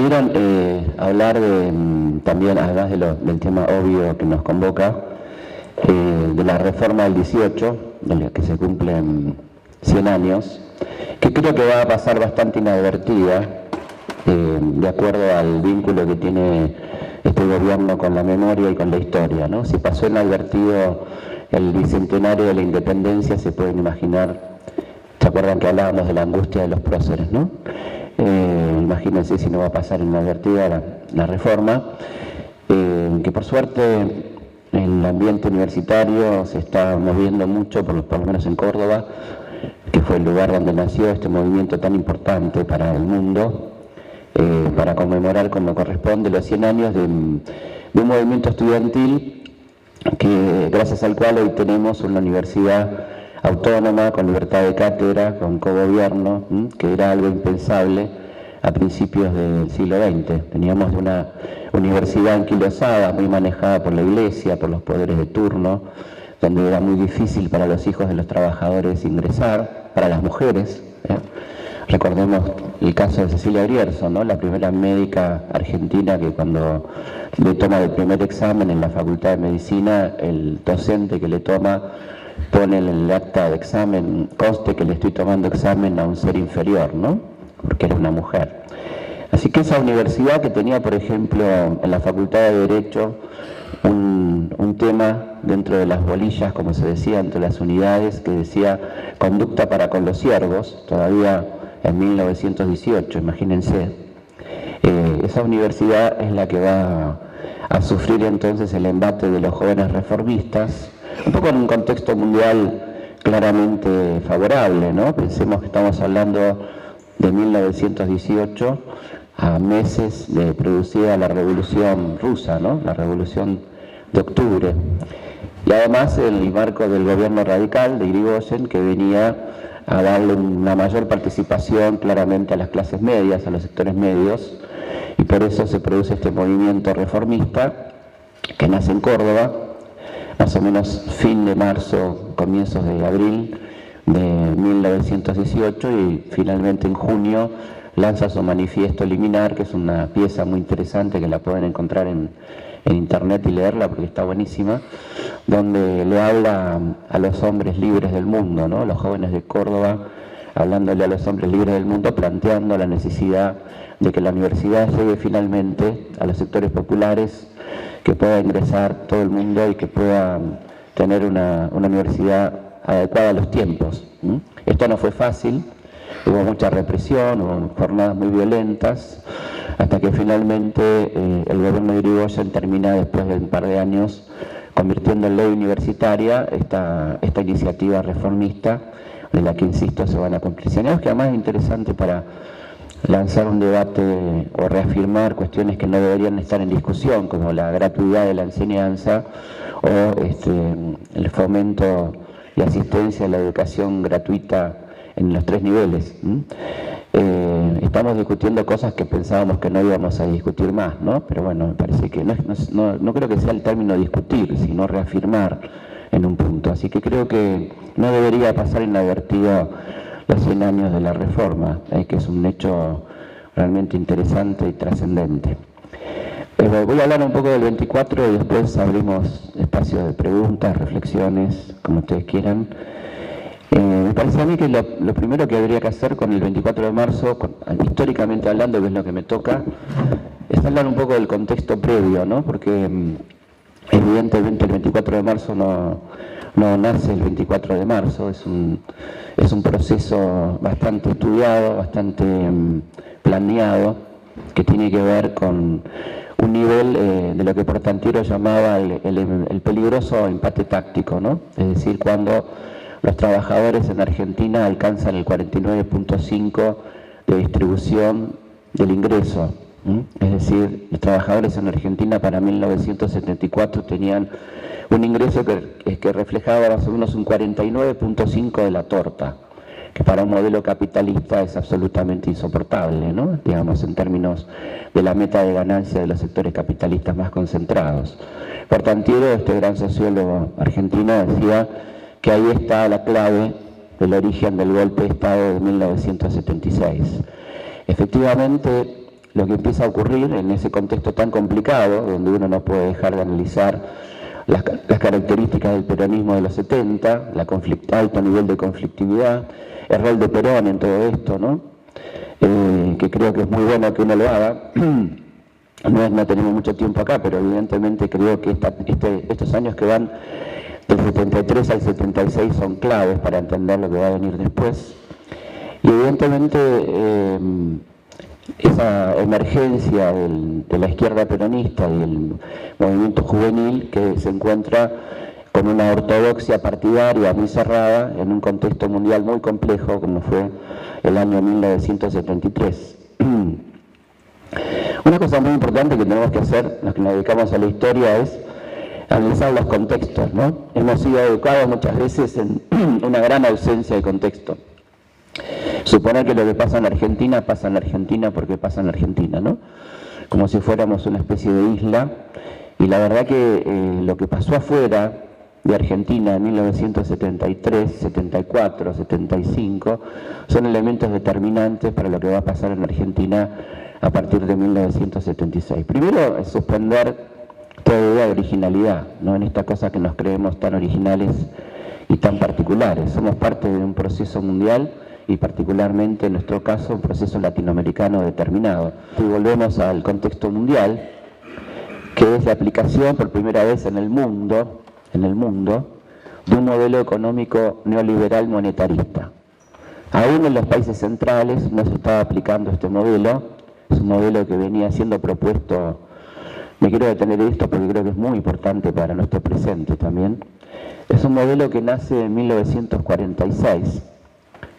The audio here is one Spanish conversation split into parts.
pidieron hablar de, también, además del tema obvio que nos convoca, de la reforma del 18, de la que se cumplen 100 años, que creo que va a pasar bastante inadvertida, de acuerdo al vínculo que tiene este gobierno con la memoria y con la historia, ¿no? Si pasó inadvertido el bicentenario de la independencia, se pueden imaginar, ¿se acuerdan que hablábamos de la angustia de los próceres, no? Imagínense si no va a pasar inadvertida la reforma, que por suerte el ambiente universitario se está moviendo mucho, por lo menos en Córdoba, que fue el lugar donde nació este movimiento tan importante para el mundo, para conmemorar como corresponde los 100 años de un movimiento estudiantil que, gracias al cual hoy tenemos una universidad autónoma, con libertad de cátedra, con cogobierno, que era algo impensable a principios del siglo XX. Teníamos una universidad anquilosada, muy manejada por la iglesia, por los poderes de turno, donde era muy difícil para los hijos de los trabajadores ingresar, para las mujeres. Recordemos el caso de Cecilia Grierson, ¿no? La primera médica argentina que cuando le toma el primer examen en la Facultad de Medicina, el docente que le toma pone en el acta de examen, conste que le estoy tomando examen a un ser inferior, ¿no? Porque era una mujer. Así que esa universidad que tenía, por ejemplo, en la Facultad de Derecho, un tema dentro de las bolillas, como se decía, entre las unidades, que decía conducta para con los siervos, todavía en 1918, imagínense. Esa universidad es la que va a sufrir entonces el embate de los jóvenes reformistas, un poco en un contexto mundial claramente favorable, ¿no? Pensemos que estamos hablando de 1918 a meses de producida la Revolución Rusa, ¿no? La Revolución de Octubre. Y además el marco del gobierno radical de Irigoyen, que venía a darle una mayor participación claramente a las clases medias, a los sectores medios, y por eso se produce este movimiento reformista que nace en Córdoba, más o menos fin de marzo, comienzos de abril de 1918, y finalmente en junio lanza su manifiesto liminar, que es una pieza muy interesante que la pueden encontrar en internet y leerla porque está buenísima, donde le habla a los hombres libres del mundo, ¿no? Los jóvenes de Córdoba, hablándole a los hombres libres del mundo, planteando la necesidad de que la universidad llegue finalmente a los sectores populares, que pueda ingresar todo el mundo y que pueda tener una universidad adecuada a los tiempos. Esto no fue fácil, hubo mucha represión, hubo jornadas muy violentas, hasta que finalmente el gobierno de Irigoyen termina, después de un par de años, convirtiendo en ley universitaria esta iniciativa reformista, de la que, insisto, se van a cumplir 100 años, que además es interesante para lanzar un debate o reafirmar cuestiones que no deberían estar en discusión, como la gratuidad de la enseñanza o el fomento y asistencia a la educación gratuita en los 3 niveles. Estamos discutiendo cosas que pensábamos que no íbamos a discutir más, ¿no? Pero bueno, me parece que no creo que sea el término discutir, sino reafirmar en un punto. Así que creo que no debería pasar inadvertido los 100 años de la reforma, que es un hecho realmente interesante y trascendente. Voy a hablar un poco del 24 y después abrimos espacios de preguntas, reflexiones, como ustedes quieran. Me parece a mí que lo primero que habría que hacer con el 24 de marzo, históricamente hablando, que es lo que me toca, es hablar un poco del contexto previo, ¿no? Porque evidentemente el 24 de marzo no nace el 24 de marzo, es un proceso bastante estudiado, bastante planeado, que tiene que ver con un nivel de lo que Portantiero llamaba el peligroso empate táctico, ¿no? Es decir, cuando los trabajadores en Argentina alcanzan el 49.5 de distribución del ingreso. Es decir, los trabajadores en Argentina para 1974 tenían un ingreso que reflejaba más o menos un 49.5 de la torta, que para un modelo capitalista es absolutamente insoportable, ¿no? Digamos, en términos de la meta de ganancia de los sectores capitalistas más concentrados. Portantiero, este gran sociólogo argentino, decía que ahí está la clave del origen del golpe de Estado de 1976. Efectivamente, lo que empieza a ocurrir en ese contexto tan complicado, donde uno no puede dejar de analizar las características del peronismo de los 70, alto nivel de conflictividad, el rol de Perón en todo esto, ¿no? Que creo que es muy bueno que uno lo haga. No tenemos mucho tiempo acá, pero evidentemente creo que estos años que van del 73 al 76 son claves para entender lo que va a venir después. Y evidentemente esa emergencia de la izquierda peronista y el movimiento juvenil que se encuentra con una ortodoxia partidaria muy cerrada en un contexto mundial muy complejo como fue el año 1973. Una cosa muy importante que tenemos que hacer, los que nos dedicamos a la historia, es analizar los contextos, ¿no? Hemos sido educados muchas veces en una gran ausencia de contexto. Suponer que lo que pasa en Argentina porque pasa en Argentina, ¿no? Como si fuéramos una especie de isla. Y la verdad que lo que pasó afuera de Argentina en 1973, 74, 75, son elementos determinantes para lo que va a pasar en Argentina a partir de 1976. Primero, es suspender toda idea de originalidad, ¿no? En esta cosa que nos creemos tan originales y tan particulares. Somos parte de un proceso mundial y particularmente en nuestro caso un proceso latinoamericano determinado. Si volvemos al contexto mundial, que es la aplicación por primera vez en el mundo, de un modelo económico neoliberal monetarista. Aún en los países centrales no se estaba aplicando este modelo, es un modelo que venía siendo propuesto. Me quiero detener en esto porque creo que es muy importante para nuestro presente también. Es un modelo que nace en 1946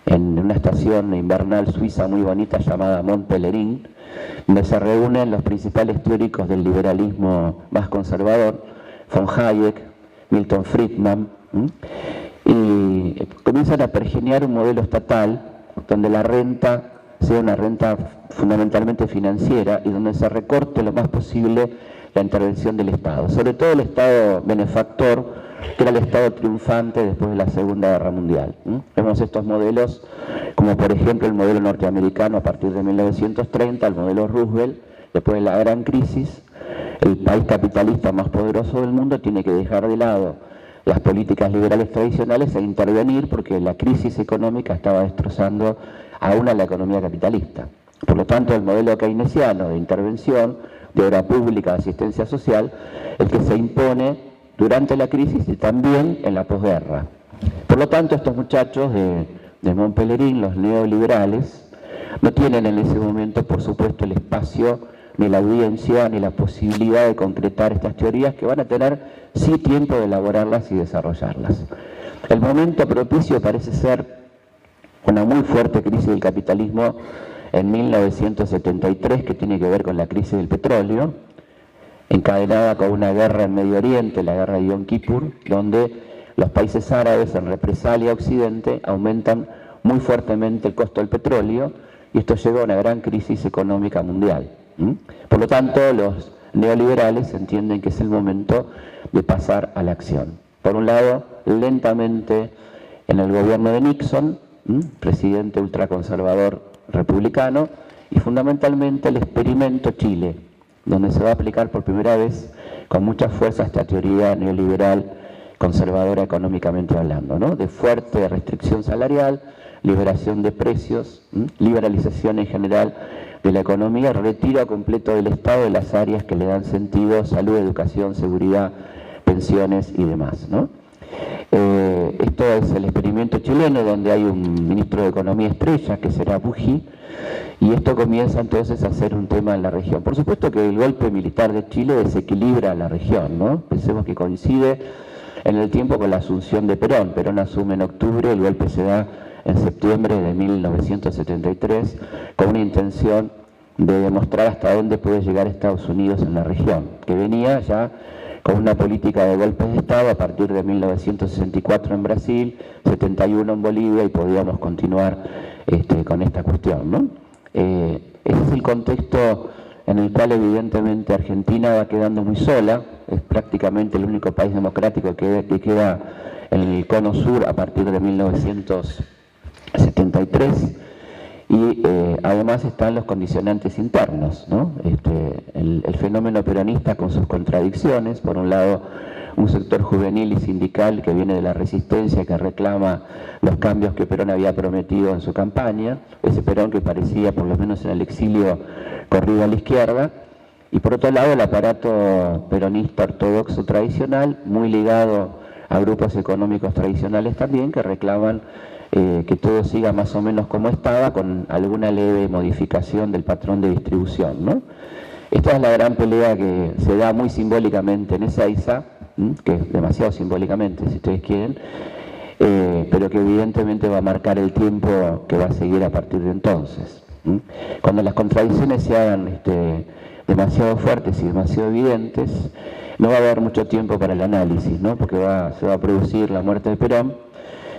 en una estación invernal suiza muy bonita llamada Mont Pelerin, donde se reúnen los principales teóricos del liberalismo más conservador, von Hayek, Milton Friedman, y comienzan a pergeñar un modelo estatal donde la renta sea una renta fundamentalmente financiera y donde se recorte lo más posible la intervención del Estado, sobre todo el Estado benefactor, que era el Estado triunfante después de la Segunda Guerra Mundial. Vemos estos modelos, como por ejemplo el modelo norteamericano a partir de 1930, el modelo Roosevelt, después de la gran crisis. El país capitalista más poderoso del mundo tiene que dejar de lado las políticas liberales tradicionales e intervenir porque la crisis económica estaba destrozando aún a la economía capitalista. Por lo tanto, el modelo keynesiano de intervención, de obra pública, de asistencia social, el que se impone durante la crisis y también en la posguerra. Por lo tanto, estos muchachos de Mont Pelerin, los neoliberales, no tienen en ese momento, por supuesto, el espacio ni la audiencia, ni la posibilidad de concretar estas teorías que van a tener sí tiempo de elaborarlas y desarrollarlas. El momento propicio parece ser una muy fuerte crisis del capitalismo en 1973, que tiene que ver con la crisis del petróleo, encadenada con una guerra en Medio Oriente, la guerra de Yom Kippur, donde los países árabes en represalia a Occidente aumentan muy fuertemente el costo del petróleo y esto lleva a una gran crisis económica mundial. Por lo tanto, los neoliberales entienden que es el momento de pasar a la acción. Por un lado, lentamente en el gobierno de Nixon, presidente ultraconservador republicano, y fundamentalmente el experimento Chile, donde se va a aplicar por primera vez con mucha fuerza esta teoría neoliberal conservadora económicamente hablando, ¿no? De fuerte restricción salarial, liberación de precios, liberalización en general de la economía, retiro completo del Estado de las áreas que le dan sentido, salud, educación, seguridad, pensiones y demás, ¿no? Esto es el experimento chileno, donde hay un ministro de Economía estrella, que será Buji, y esto comienza entonces a ser un tema en la región. Por supuesto que el golpe militar de Chile desequilibra la región, ¿no? Pensemos que coincide en el tiempo con la asunción de Perón. Perón asume en octubre, el golpe se da en septiembre de 1973, con una intención de demostrar hasta dónde puede llegar Estados Unidos en la región, que venía ya con una política de golpes de Estado a partir de 1964 en Brasil, 71 en Bolivia, y podíamos continuar con esta cuestión, ¿no? Ese es el contexto en el cual evidentemente Argentina va quedando muy sola, es prácticamente el único país democrático que queda en el cono sur a partir de 1973, Y además están los condicionantes internos, ¿no? El fenómeno peronista con sus contradicciones, por un lado un sector juvenil y sindical que viene de la resistencia, que reclama los cambios que Perón había prometido en su campaña, ese Perón que parecía, por lo menos en el exilio, corrido a la izquierda, y por otro lado el aparato peronista ortodoxo tradicional, muy ligado a grupos económicos tradicionales también, que reclaman que todo siga más o menos como estaba, con alguna leve modificación del patrón de distribución, ¿no? Esta es la gran pelea que se da muy simbólicamente en Ezeiza, que es demasiado simbólicamente, si ustedes quieren, pero que evidentemente va a marcar el tiempo que va a seguir a partir de entonces. Cuando las contradicciones se hagan demasiado fuertes y demasiado evidentes, no va a haber mucho tiempo para el análisis, ¿no? Porque se va a producir la muerte de Perón,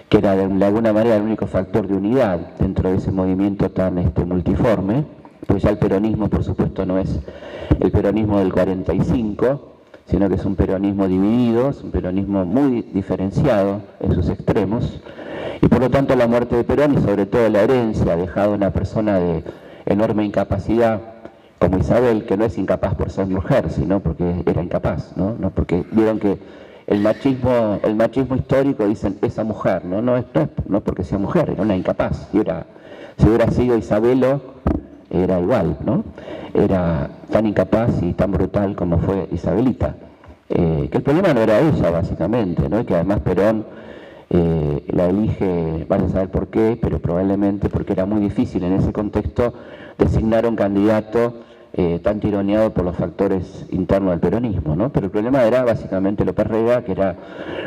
que era de alguna manera el único factor de unidad dentro de ese movimiento tan multiforme, pues ya el peronismo, por supuesto, no es el peronismo del 45, sino que es un peronismo dividido, es un peronismo muy diferenciado en sus extremos, y por lo tanto la muerte de Perón y sobre todo la herencia dejada una persona de enorme incapacidad como Isabel, que no es incapaz por ser mujer, sino porque era incapaz, ¿no? No porque vieron que el machismo histórico, dicen esa mujer, no porque sea mujer, era una incapaz, si hubiera sido Isabelo, era igual, ¿no? Era tan incapaz y tan brutal como fue Isabelita. Que el problema no era ella, básicamente, ¿no? Y que además Perón la elige, vaya a saber por qué, pero probablemente porque era muy difícil en ese contexto designar un candidato tan tironeado por los factores internos del peronismo, ¿no? Pero el problema era básicamente López Rega, que era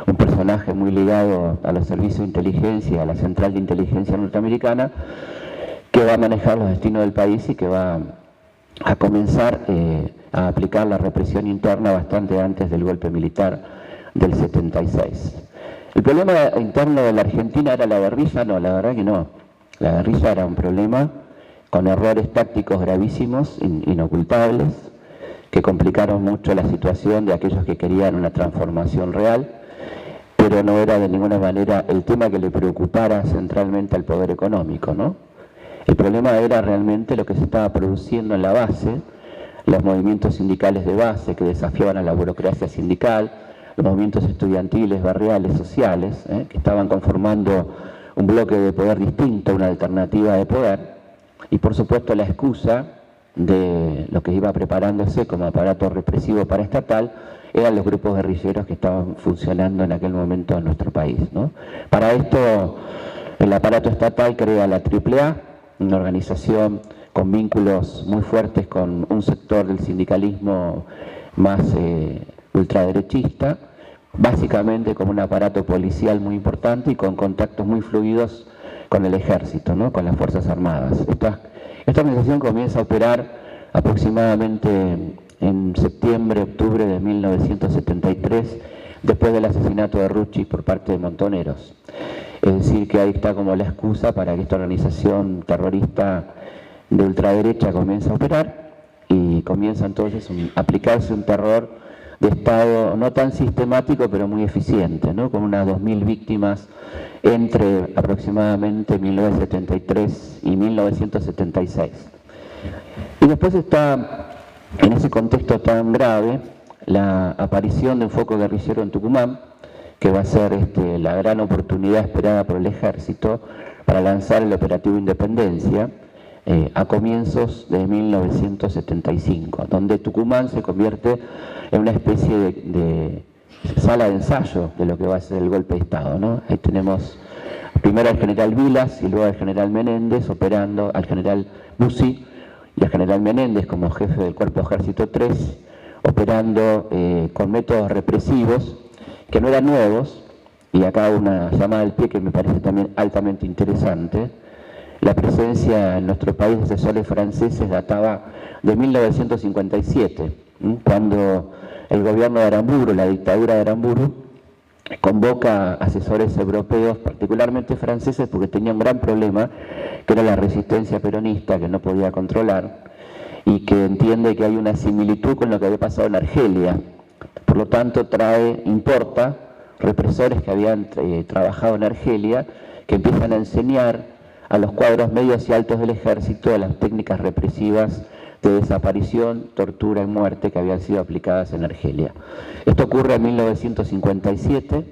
un personaje muy ligado a los servicios de inteligencia, a la central de inteligencia norteamericana, que va a manejar los destinos del país y que va a comenzar a aplicar la represión interna bastante antes del golpe militar del 76. ¿El problema interno de la Argentina era la guerrilla? No, la verdad que no. La guerrilla era un problema con errores tácticos gravísimos, inocultables, que complicaron mucho la situación de aquellos que querían una transformación real, pero no era de ninguna manera el tema que le preocupara centralmente al poder económico, ¿no? El problema era realmente lo que se estaba produciendo en la base, los movimientos sindicales de base que desafiaban a la burocracia sindical, los movimientos estudiantiles, barriales, sociales, que estaban conformando un bloque de poder distinto, una alternativa de poder, y por supuesto la excusa de lo que iba preparándose como aparato represivo paraestatal eran los grupos guerrilleros que estaban funcionando en aquel momento en nuestro país, ¿no? Para esto el aparato estatal crea la AAA, una organización con vínculos muy fuertes con un sector del sindicalismo más ultraderechista, básicamente como un aparato policial muy importante y con contactos muy fluidos con el ejército, ¿no? Con las Fuerzas Armadas. Esta organización comienza a operar aproximadamente en septiembre, octubre de 1973, después del asesinato de Rucci por parte de Montoneros. Es decir, que ahí está como la excusa para que esta organización terrorista de ultraderecha comience a operar y comienza entonces a aplicarse un terror de Estado no tan sistemático, pero muy eficiente, ¿no? Con unas 2.000 víctimas entre aproximadamente 1973 y 1976. Y después está, en ese contexto tan grave, la aparición de un foco guerrillero en Tucumán, que va a ser la gran oportunidad esperada por el ejército para lanzar el operativo Independencia a comienzos de 1975, donde Tucumán se convierte en una especie de sala de ensayo de lo que va a ser el golpe de Estado, ¿no? Ahí tenemos primero al general Vilas y luego al general Menéndez operando, al general Bussi y al general Menéndez como jefe del Cuerpo Ejército 3, operando con métodos represivos que no eran nuevos, y acá una llamada al pie que me parece también altamente interesante. La presencia en nuestro país de asesores franceses databa de 1957, cuando el gobierno de Aramburu, la dictadura de Aramburu, convoca asesores europeos, particularmente franceses, porque tenía un gran problema, que era la resistencia peronista, que no podía controlar, y que entiende que hay una similitud con lo que había pasado en Argelia. Por lo tanto, importa represores que habían trabajado en Argelia, que empiezan a enseñar a los cuadros medios y altos del ejército a las técnicas represivas de desaparición, tortura y muerte que habían sido aplicadas en Argelia. Esto ocurre en 1957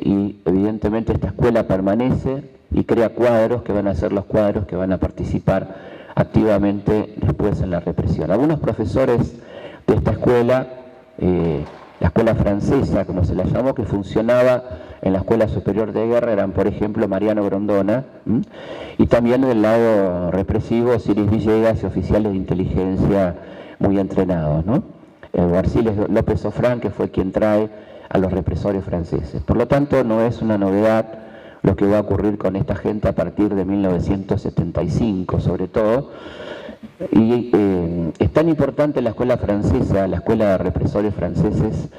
y evidentemente esta escuela permanece y crea cuadros que van a ser los cuadros que van a participar activamente después en la represión. Algunos profesores de esta escuela, la escuela francesa, como se la llamó, que funcionaba en la Escuela Superior de Guerra, eran, por ejemplo, Mariano Grondona, y también del lado represivo, Ciris Villegas y oficiales de inteligencia muy entrenados, ¿no? Garciles López Sofrán, que fue quien trae a los represores franceses. Por lo tanto, no es una novedad lo que va a ocurrir con esta gente a partir de 1975, sobre todo. Y es tan importante la escuela francesa, la escuela de represores franceses,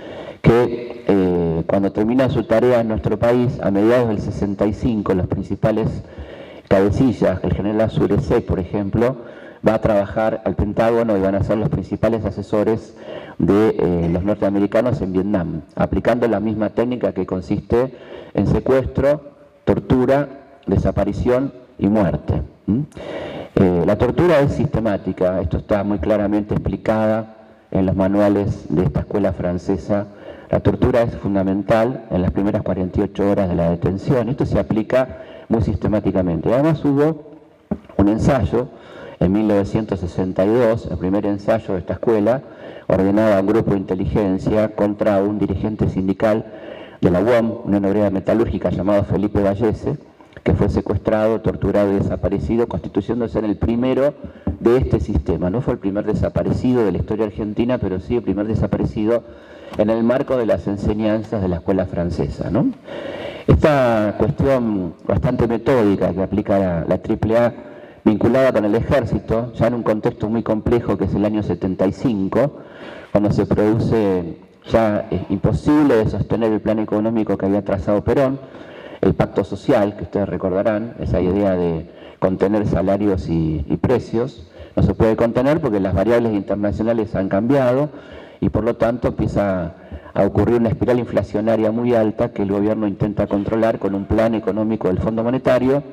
que cuando termina su tarea en nuestro país, a mediados del 65, los principales cabecillas, el general Suresé, por ejemplo, va a trabajar al Pentágono y van a ser los principales asesores de los norteamericanos en Vietnam, aplicando la misma técnica que consiste en secuestro, tortura, desaparición y muerte. La tortura es sistemática, esto está muy claramente explicada en los manuales de esta escuela francesa. La tortura es fundamental en las primeras 48 horas de la detención, esto se aplica muy sistemáticamente. Además hubo un ensayo en 1962, el primer ensayo de esta escuela, ordenado a un grupo de inteligencia contra un dirigente sindical de la UOM, Unión Obrera Metalúrgica, llamado Felipe Vallese, que fue secuestrado, torturado y desaparecido, constituyéndose en el primero de este sistema. No fue el primer desaparecido de la historia argentina, pero sí el primer desaparecido en el marco de las enseñanzas de la escuela francesa, ¿no? Esta cuestión bastante metódica que aplica la AAA, vinculada con el ejército, ya en un contexto muy complejo que es el año 75, cuando se produce ya imposible de sostener el plan económico que había trazado Perón, el pacto social, que ustedes recordarán, esa idea de contener salarios y precios, no se puede contener porque las variables internacionales han cambiado y por lo tanto empieza a ocurrir una espiral inflacionaria muy alta que el gobierno intenta controlar con un plan económico del Fondo Monetario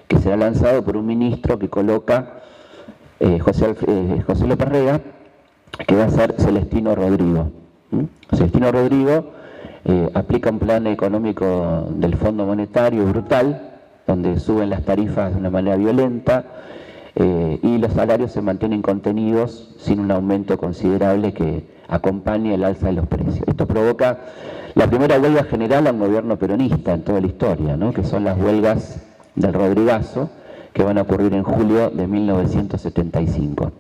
que será lanzado por un ministro que coloca José López Rega, que va a ser Celestino Rodrigo. Celestino Rodrigo aplica un plan económico del Fondo Monetario brutal, donde suben las tarifas de una manera violenta y los salarios se mantienen contenidos sin un aumento considerable que acompañe el alza de los precios. Esto provoca la primera huelga general a un gobierno peronista en toda la historia, ¿no? Que son las huelgas del Rodrigazo, que van a ocurrir en julio de 1975,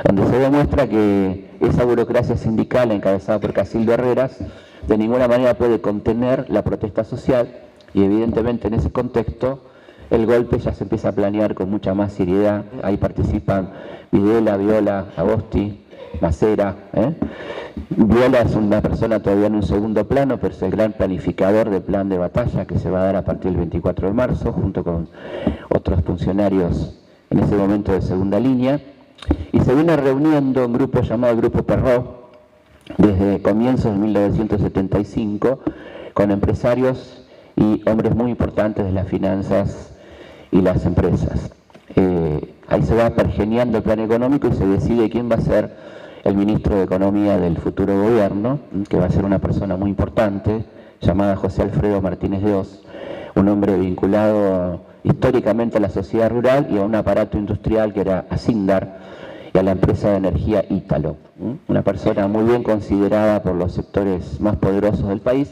donde se demuestra que esa burocracia sindical encabezada por Casildo Herreras de ninguna manera puede contener la protesta social y evidentemente en ese contexto el golpe ya se empieza a planear con mucha más seriedad. Ahí participan Videla, Viola, Agosti, Macera. Viola es una persona todavía en un segundo plano, pero es el gran planificador del plan de batalla que se va a dar a partir del 24 de marzo, junto con otros funcionarios en ese momento de segunda línea. Y se viene reuniendo un grupo llamado Grupo Perrot, desde comienzos de 1975, con empresarios y hombres muy importantes de las finanzas y las empresas. Ahí se va pergeñando el plan económico y se decide quién va a ser el ministro de Economía del futuro gobierno, que va a ser una persona muy importante, llamada José Alfredo Martínez de Oz, un hombre vinculado históricamente a la sociedad rural y a un aparato industrial que era Asindar y a la empresa de energía Ítalo. Una persona muy bien considerada por los sectores más poderosos del país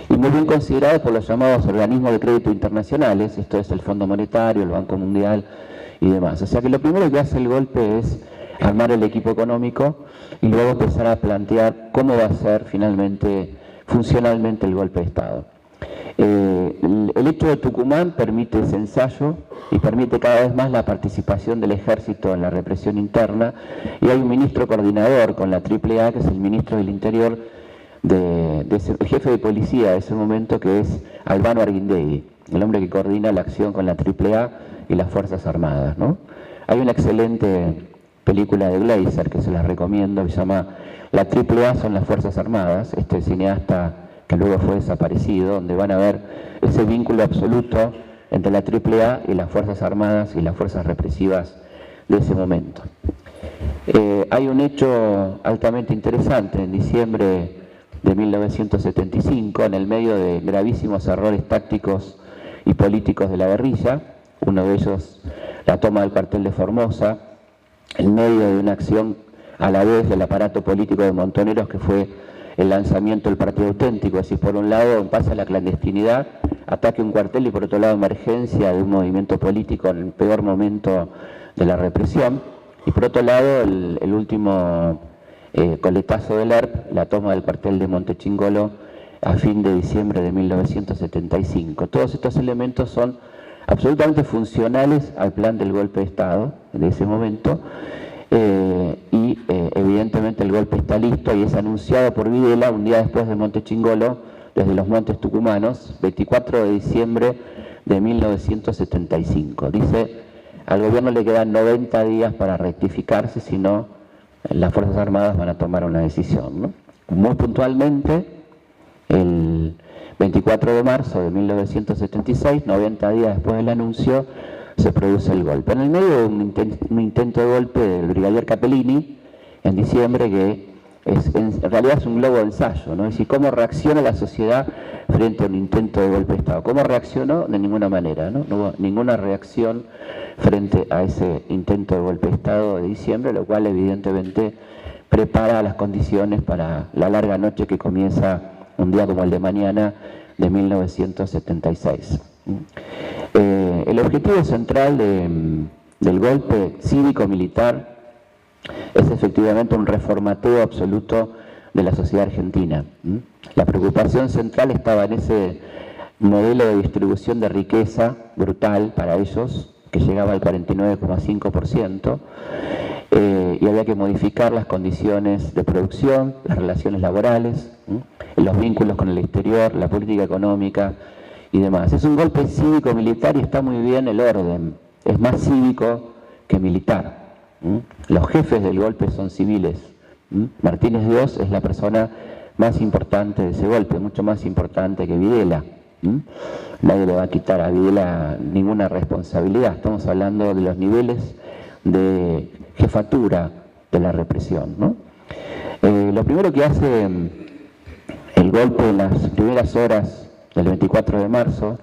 y muy bien considerada por los llamados organismos de crédito internacionales, esto es el Fondo Monetario, el Banco Mundial y demás. O sea que lo primero que hace el golpe es armar el equipo económico y luego empezar a plantear cómo va a ser finalmente, funcionalmente, el golpe de Estado. El hecho de Tucumán permite ese ensayo y permite cada vez más la participación del ejército en la represión interna, y hay un ministro coordinador con la AAA, que es el ministro del Interior, el jefe de policía de ese momento, que es Albano Arguindegui, el hombre que coordina la acción con la AAA y las Fuerzas Armadas, ¿no? Hay una excelente película de Gleiser que se las recomiendo, que se llama La AAA son las Fuerzas Armadas, este cineasta que luego fue desaparecido, donde van a ver ese vínculo absoluto entre la AAA y las Fuerzas Armadas y las fuerzas represivas de ese momento. Hay un hecho altamente interesante en diciembre de 1975, en el medio de gravísimos errores tácticos y políticos de la guerrilla, uno de ellos la toma del cuartel de Formosa, en medio de una acción a la vez del aparato político de Montoneros, que fue el lanzamiento del Partido Auténtico, es decir, por un lado pasa la clandestinidad, ataque a un cuartel, y por otro lado emergencia de un movimiento político en el peor momento de la represión, y por otro lado el último coletazo del ERP, la toma del cuartel de Montechingolo a fin de diciembre de 1975. Todos estos elementos son absolutamente funcionales al plan del golpe de Estado de ese momento, y evidentemente el golpe está listo y es anunciado por Videla un día después de Montechingolo, desde los Montes Tucumanos, 24 de diciembre de 1975. Dice, al gobierno le quedan 90 días para rectificarse, si no, las Fuerzas Armadas van a tomar una decisión, ¿no? Muy puntualmente, el 24 de marzo de 1976, 90 días después del anuncio, se produce el golpe. En el medio de un intento de golpe del brigadier Capellini, en diciembre, que en realidad es un globo de ensayo, ¿no? Es decir, cómo reacciona la sociedad frente a un intento de golpe de Estado. ¿Cómo reaccionó? De ninguna manera, ¿no? No hubo ninguna reacción frente a ese intento de golpe de Estado de diciembre, lo cual evidentemente prepara las condiciones para la larga noche que comienza un día como el de mañana de 1976. El objetivo central del golpe cívico-militar es efectivamente un reformateo absoluto de la sociedad argentina. La preocupación central estaba en ese modelo de distribución de riqueza brutal para ellos, que llegaba al 49,5%, y había que modificar las condiciones de producción, las relaciones laborales, los vínculos con el exterior, la política económica y demás. Es un golpe cívico-militar y está muy bien el orden, es más cívico que militar. Los jefes del golpe son civiles. Martínez Dios es la persona más importante de ese golpe, mucho más importante que Videla. Nadie le va a quitar a Videla ninguna responsabilidad. Estamos hablando de los niveles de jefatura de la represión, ¿no? Lo primero que hace el golpe en las primeras horas del 24 de marzo,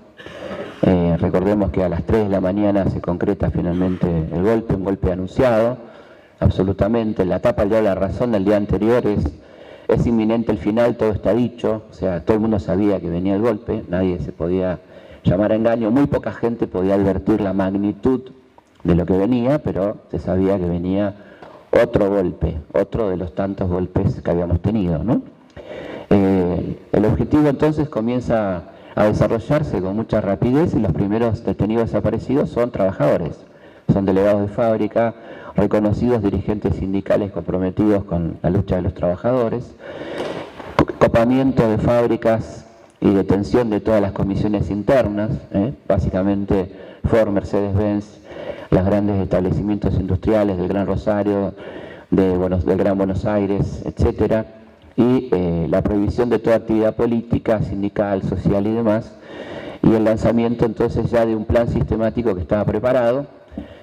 recordemos que a las 3 de la mañana se concreta finalmente el golpe, un golpe anunciado, absolutamente. La tapa de La Razón del día anterior es inminente el final, todo está dicho, o sea, todo el mundo sabía que venía el golpe, nadie se podía llamar a engaño, muy poca gente podía advertir la magnitud de lo que venía, pero se sabía que venía otro golpe, otro de los tantos golpes que habíamos tenido, ¿no? El objetivo entonces comienza a desarrollarse con mucha rapidez y los primeros detenidos desaparecidos son trabajadores, son delegados de fábrica, reconocidos dirigentes sindicales comprometidos con la lucha de los trabajadores, copamiento de fábricas y detención de todas las comisiones internas, básicamente Ford, Mercedes-Benz, los grandes establecimientos industriales del Gran Rosario, del Gran Buenos Aires, etcétera, y la prohibición de toda actividad política, sindical, social y demás, y el lanzamiento entonces ya de un plan sistemático que estaba preparado.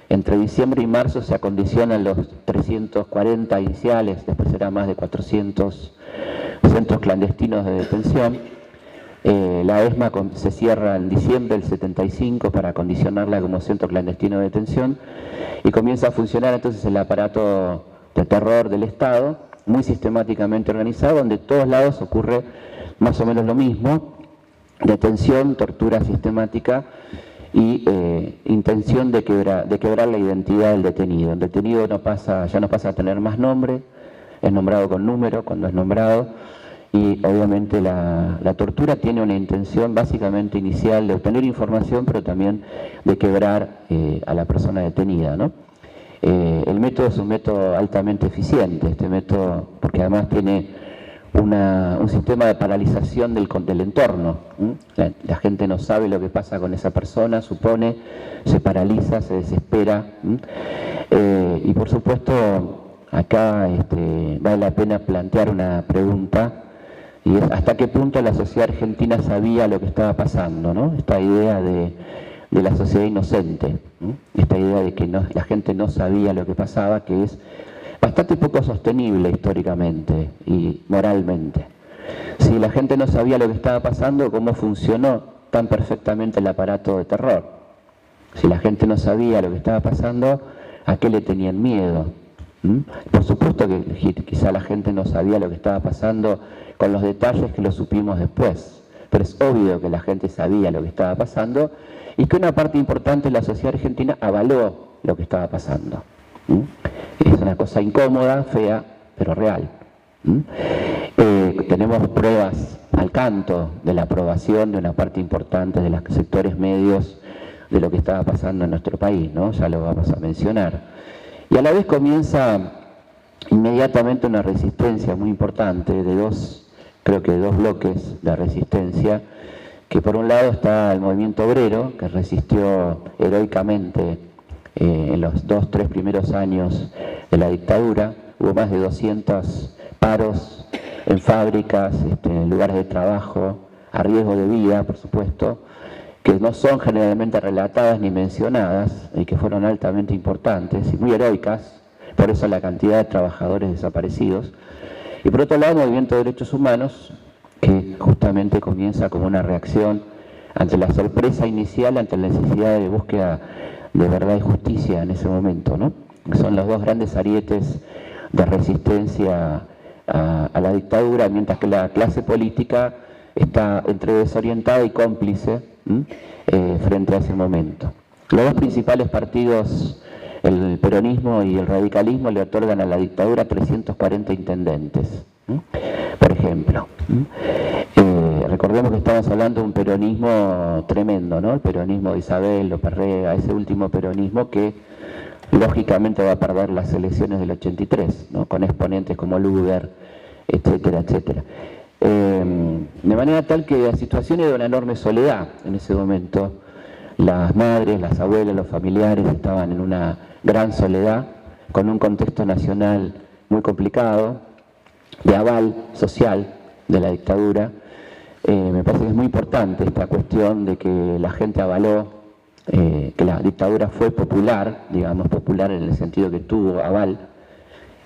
Entre diciembre y marzo se acondicionan los 340 iniciales, después será más de 400 centros clandestinos de detención. La ESMA se cierra en diciembre del 75 para acondicionarla como centro clandestino de detención y comienza a funcionar entonces el aparato de terror del Estado, muy sistemáticamente organizado, donde de todos lados ocurre más o menos lo mismo: detención, tortura sistemática y intención de quebrar la identidad del detenido. El detenido ya no pasa a tener más nombre, es nombrado con número cuando es nombrado, y obviamente la tortura tiene una intención básicamente inicial de obtener información, pero también de quebrar a la persona detenida, ¿no? El método es un método altamente eficiente, este método, porque además tiene un sistema de paralización del entorno. La gente no sabe lo que pasa con esa persona, supone, se paraliza, se desespera. Y por supuesto, acá vale la pena plantear una pregunta, y es hasta qué punto la sociedad argentina sabía lo que estaba pasando, ¿no? Esta idea de de la sociedad inocente. Esta idea de que la gente no sabía lo que pasaba, que es bastante poco sostenible históricamente y moralmente. Si la gente no sabía lo que estaba pasando, ¿cómo funcionó tan perfectamente el aparato de terror? Si la gente no sabía lo que estaba pasando, ¿a qué le tenían miedo? Por supuesto que quizá la gente no sabía lo que estaba pasando con los detalles que lo supimos después, pero es obvio que la gente sabía lo que estaba pasando y que una parte importante de la sociedad argentina avaló lo que estaba pasando. Es una cosa incómoda, fea, pero real. Tenemos pruebas al canto de la aprobación de una parte importante de los sectores medios de lo que estaba pasando en nuestro país, ¿no? Ya lo vamos a mencionar. Y a la vez comienza inmediatamente una resistencia muy importante de dos bloques de resistencia, que por un lado está el movimiento obrero, que resistió heroicamente en los 2-3 primeros años de la dictadura. Hubo más de 200 paros en fábricas, en lugares de trabajo, a riesgo de vida, por supuesto, que no son generalmente relatadas ni mencionadas y que fueron altamente importantes y muy heroicas, por eso la cantidad de trabajadores desaparecidos. Y por otro lado, el movimiento de derechos humanos, que justamente comienza como una reacción ante la sorpresa inicial, ante la necesidad de búsqueda de verdad y justicia en ese momento, ¿no? Son los dos grandes arietes de resistencia a la dictadura, mientras que la clase política está entre desorientada y cómplice frente a ese momento. Los dos principales partidos, el peronismo y el radicalismo, le otorgan a la dictadura 340 intendentes, por ejemplo. Recordemos que estamos hablando de un peronismo tremendo, ¿no? El peronismo de Isabel, Loperrega, ese último peronismo que lógicamente va a perder las elecciones del 83, ¿no? Con exponentes como Luder, etcétera, etcétera. De manera tal que la situación era de una enorme soledad en ese momento. Las madres, las abuelas, los familiares estaban en una gran soledad, con un contexto nacional muy complicado, de aval social de la dictadura. Me parece que es muy importante esta cuestión de que la gente avaló, que la dictadura fue popular, digamos popular en el sentido que tuvo aval,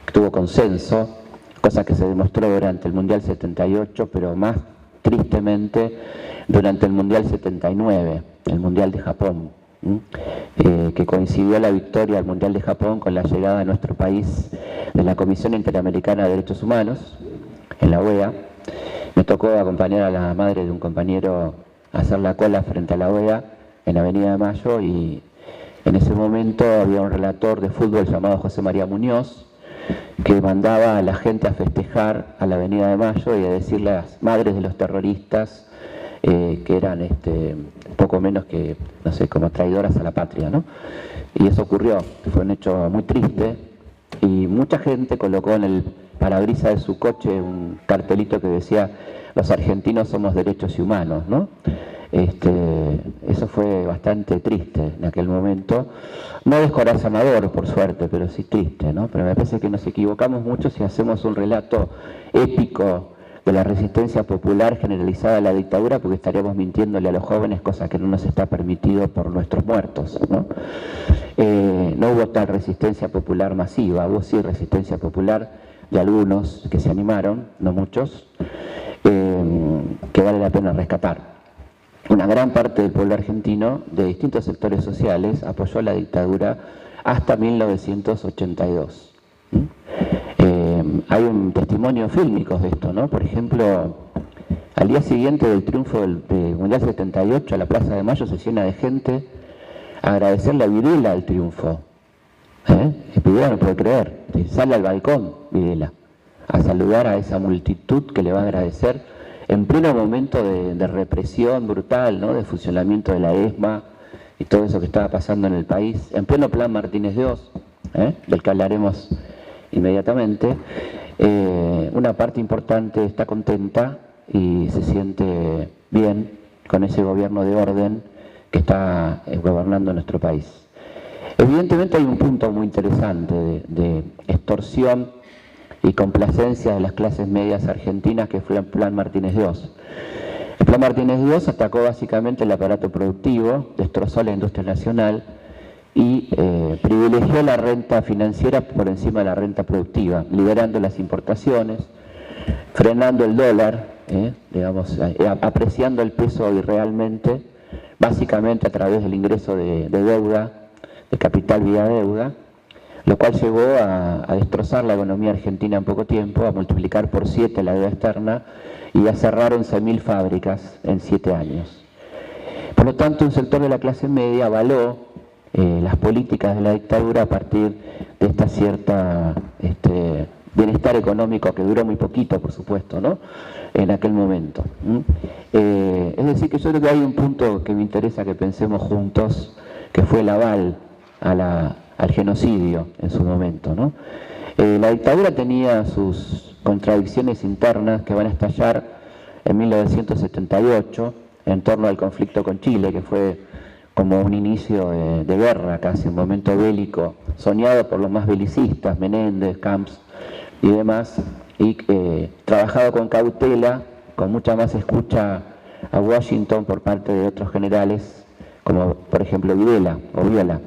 que tuvo consenso, cosa que se demostró durante el Mundial 78, pero más tristemente durante el Mundial 79, el Mundial de Japón, que coincidió la victoria del Mundial de Japón con la llegada a nuestro país de la Comisión Interamericana de Derechos Humanos, en la OEA. Me tocó acompañar a la madre de un compañero a hacer la cola frente a la OEA en Avenida de Mayo, y en ese momento había un relator de fútbol llamado José María Muñoz, que mandaba a la gente a festejar a la Avenida de Mayo y a decirle a las madres de los terroristas que eran poco menos que, no sé, como traidoras a la patria, ¿no? Y eso ocurrió, fue un hecho muy triste, y mucha gente colocó en el parabrisas de su coche un cartelito que decía: los argentinos somos derechos y humanos, ¿no? Eso fue bastante triste en aquel momento, no descorazonador por suerte, pero sí triste, ¿no? Pero me parece que nos equivocamos mucho si hacemos un relato épico de la resistencia popular generalizada a la dictadura, porque estaríamos mintiéndole a los jóvenes, cosa que no nos está permitido por nuestros muertos, ¿no? No hubo tal resistencia popular masiva, hubo sí resistencia popular de algunos que se animaron, no muchos, que vale la pena rescatar. Una gran parte del pueblo argentino, de distintos sectores sociales, apoyó la dictadura hasta 1982. Hay un testimonio fílmicos de esto, ¿no? Por ejemplo, al día siguiente del triunfo del Mundial 78, la Plaza de Mayo se llena de gente a agradecerle a Videla el triunfo. Videla no puede creer, sale al balcón Videla a saludar a esa multitud que le va a agradecer en pleno momento de represión brutal, ¿no? De funcionamiento de la ESMA y todo eso que estaba pasando en el país, en pleno plan Martínez de Oz, del que hablaremos inmediatamente. Una parte importante está contenta y se siente bien con ese gobierno de orden que está gobernando nuestro país. Evidentemente hay un punto muy interesante de extorsión y complacencia de las clases medias argentinas, que fue el plan Martínez de Oz. El Plan Martínez Dios atacó básicamente el aparato productivo, destrozó la industria nacional y privilegió la renta financiera por encima de la renta productiva, liberando las importaciones, frenando el dólar, digamos, apreciando el peso irrealmente, básicamente a través del ingreso de deuda, de capital vía deuda, lo cual llevó a destrozar la economía argentina en poco tiempo, a multiplicar por 7 la deuda externa y a cerrar 11.000 fábricas en 7 años. Por lo tanto, un sector de la clase media avaló las políticas de la dictadura a partir de esta cierta bienestar económico que duró muy poquito, por supuesto, ¿no? En aquel momento. Es decir, que yo creo que hay un punto que me interesa que pensemos juntos, que fue el aval al genocidio en su momento, ¿no? La dictadura tenía sus contradicciones internas que van a estallar en 1978 en torno al conflicto con Chile, que fue como un inicio de guerra, casi un momento bélico, soñado por los más belicistas, Menéndez, Camps y demás, y trabajado con cautela, con mucha más escucha a Washington por parte de otros generales, como por ejemplo Videla o Viola.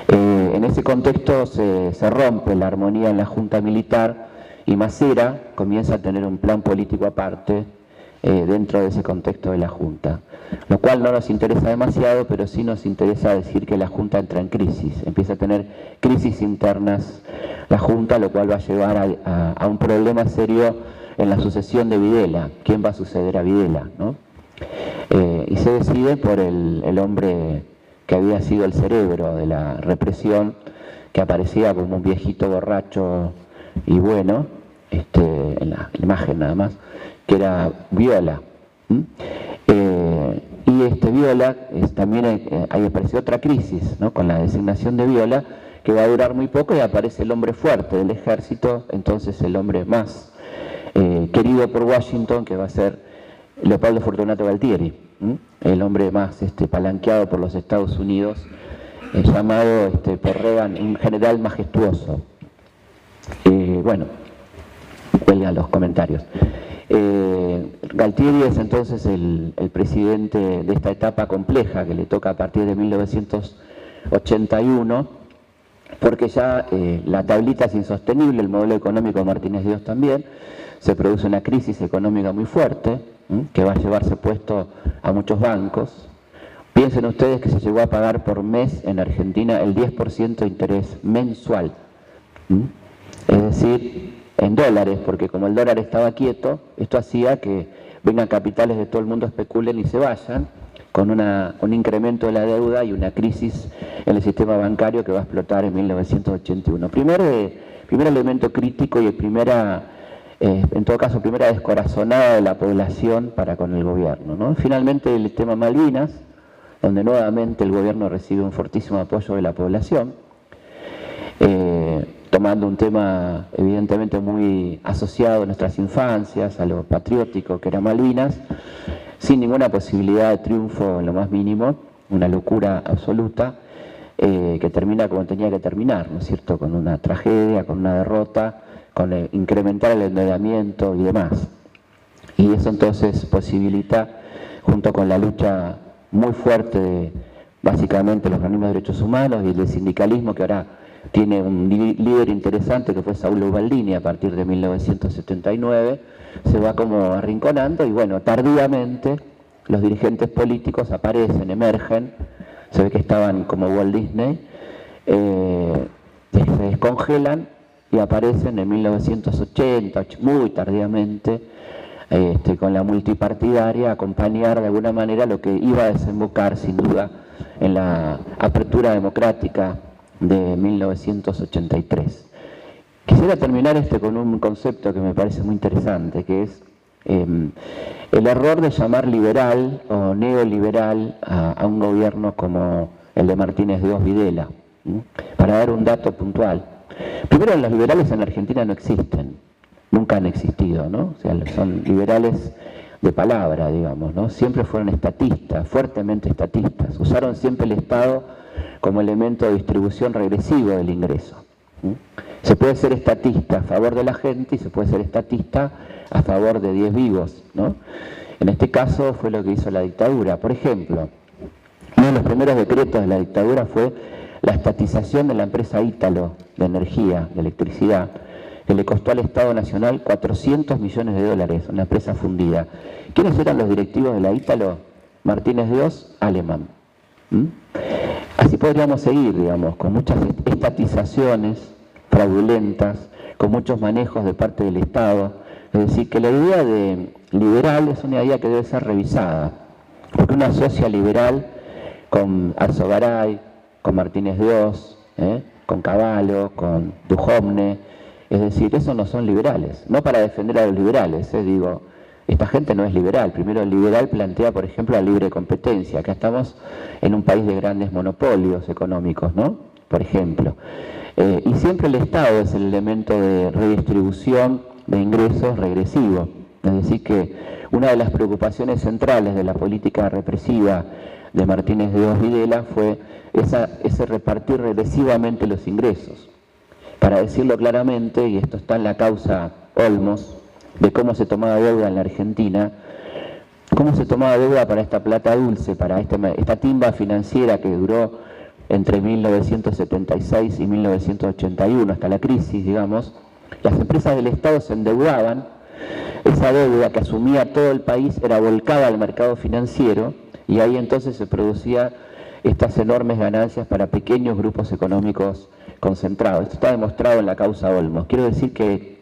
En ese contexto se rompe la armonía en la Junta Militar y Macera comienza a tener un plan político aparte dentro de ese contexto de la Junta, lo cual no nos interesa demasiado, pero sí nos interesa decir que la Junta entra en crisis, empieza a tener crisis internas la Junta, lo cual va a llevar a un problema serio en la sucesión de Videla. ¿Quién va a suceder a Videla, ¿no? Y se decide por el hombre que había sido el cerebro de la represión, que aparecía como un viejito borracho y bueno, en la imagen nada más, que era Viola. Y Viola, también ahí apareció otra crisis, ¿no? Con la designación de Viola, que va a durar muy poco y aparece el hombre fuerte del ejército, entonces el hombre más querido por Washington, que va a ser Leopoldo Fortunato Galtieri, el hombre más palanqueado por los Estados Unidos, llamado por Reagan un general majestuoso. Bueno, cuelgan los comentarios. Galtieri es entonces el presidente de esta etapa compleja que le toca a partir de 1981, porque ya la tablita es insostenible, el modelo económico de Martínez Dios también, se produce una crisis económica muy fuerte, que va a llevarse puesto a muchos bancos. Piensen ustedes que se llegó a pagar por mes en Argentina el 10% de interés mensual, es decir, en dólares, porque como el dólar estaba quieto, esto hacía que vengan capitales de todo el mundo, especulen y se vayan, con un incremento de la deuda y una crisis en el sistema bancario que va a explotar en 1981. Primer elemento crítico y en todo caso, primera descorazonada de la población para con el gobierno, ¿no? Finalmente el tema Malvinas, donde nuevamente el gobierno recibe un fortísimo apoyo de la población, tomando un tema evidentemente muy asociado a nuestras infancias, a lo patriótico que era Malvinas, sin ninguna posibilidad de triunfo en lo más mínimo, una locura absoluta, que termina como tenía que terminar, ¿no es cierto?, con una tragedia, con una derrota, con incrementar el endeudamiento y demás. Y eso entonces posibilita, junto con la lucha muy fuerte de básicamente los organismos de derechos humanos y el sindicalismo, que ahora tiene un líder interesante que fue Saulo Ubaldini a partir de 1979, se va como arrinconando y bueno, tardíamente los dirigentes políticos aparecen, emergen, se ve que estaban como Walt Disney, se descongelan y aparecen en 1980, muy tardíamente, con la multipartidaria, a acompañar de alguna manera lo que iba a desembocar sin duda en la apertura democrática de 1983. Quisiera terminar con un concepto que me parece muy interesante, que es el error de llamar liberal o neoliberal a un gobierno como el de Martínez Dios Videla. Para dar un dato puntual. Primero, los liberales en la Argentina no existen, nunca han existido, ¿no? O sea, son liberales de palabra, digamos, ¿no? Siempre fueron estatistas, fuertemente estatistas, usaron siempre el Estado como elemento de distribución regresivo del ingreso. Se puede ser estatista a favor de la gente y se puede ser estatista a favor de 10 vivos, ¿no? En este caso fue lo que hizo la dictadura. Por ejemplo, uno de los primeros decretos de la dictadura fue la estatización de la empresa Ítalo de energía, de electricidad, que le costó al Estado Nacional 400 millones de dólares, una empresa fundida. ¿Quiénes eran los directivos de la Ítalo? Martínez de Oz, Alemán. Así podríamos seguir, digamos, con muchas estatizaciones fraudulentas, con muchos manejos de parte del Estado. Es decir, que la idea de liberal es una idea que debe ser revisada, porque una socia liberal con Alzogaray, con Martínez de Oz, con Cavallo, con Duhovne, es decir, esos no son liberales, no para defender a los liberales, digo, esta gente no es liberal. Primero, el liberal plantea, por ejemplo, la libre competencia. Acá estamos en un país de grandes monopolios económicos, ¿no? Por ejemplo. Y siempre el Estado es el elemento de redistribución de ingresos regresivo. Es decir, que una de las preocupaciones centrales de la política represiva de Martínez de Oz Videla fue ese repartir regresivamente los ingresos. Para decirlo claramente, y esto está en la causa Olmos, de cómo se tomaba deuda en la Argentina, cómo se tomaba deuda para esta plata dulce, para esta timba financiera que duró entre 1976 y 1981, hasta la crisis, digamos. Las empresas del Estado se endeudaban, esa deuda que asumía todo el país era volcada al mercado financiero, y ahí entonces se producía estas enormes ganancias para pequeños grupos económicos concentrados. Esto está demostrado en la causa Olmos. Quiero decir que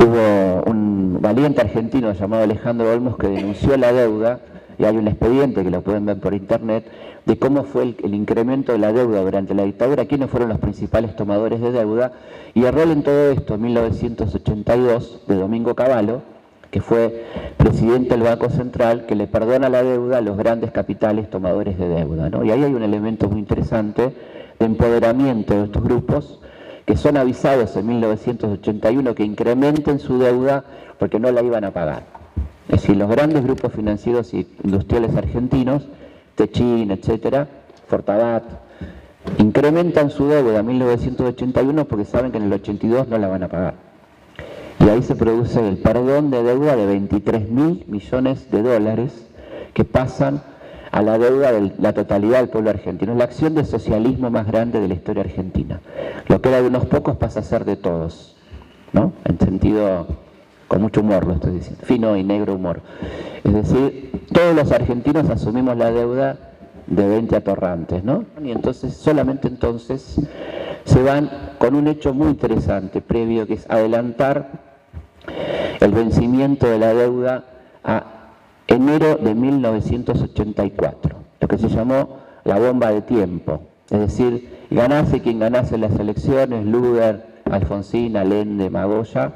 hubo un valiente argentino llamado Alejandro Olmos que denunció la deuda, y hay un expediente que lo pueden ver por internet, de cómo fue el incremento de la deuda durante la dictadura, quiénes fueron los principales tomadores de deuda, y el rol en todo esto, en 1982, de Domingo Cavallo, que fue presidente del Banco Central, que le perdona la deuda a los grandes capitales tomadores de deuda, ¿no? Y ahí hay un elemento muy interesante de empoderamiento de estos grupos, que son avisados en 1981 que incrementen su deuda porque no la iban a pagar. Es decir, los grandes grupos financieros e industriales argentinos, Techin, etcétera, Fortabat, incrementan su deuda en 1981 porque saben que en el 82 no la van a pagar. Y ahí se produce el perdón de deuda de 23.000 millones de dólares que pasan a la deuda de la totalidad del pueblo argentino. Es la acción de socialismo más grande de la historia argentina. Lo que era de unos pocos pasa a ser de todos, ¿no? En sentido, con mucho humor lo estoy diciendo, fino y negro humor. Es decir, todos los argentinos asumimos la deuda de 20 atorrantes, ¿no? Y entonces, solamente entonces, se van con un hecho muy interesante previo, que es adelantar el vencimiento de la deuda a enero de 1984, lo que se llamó la bomba de tiempo. Es decir, ganase quien ganase las elecciones, Luder, Alfonsín, Allende, Magoya,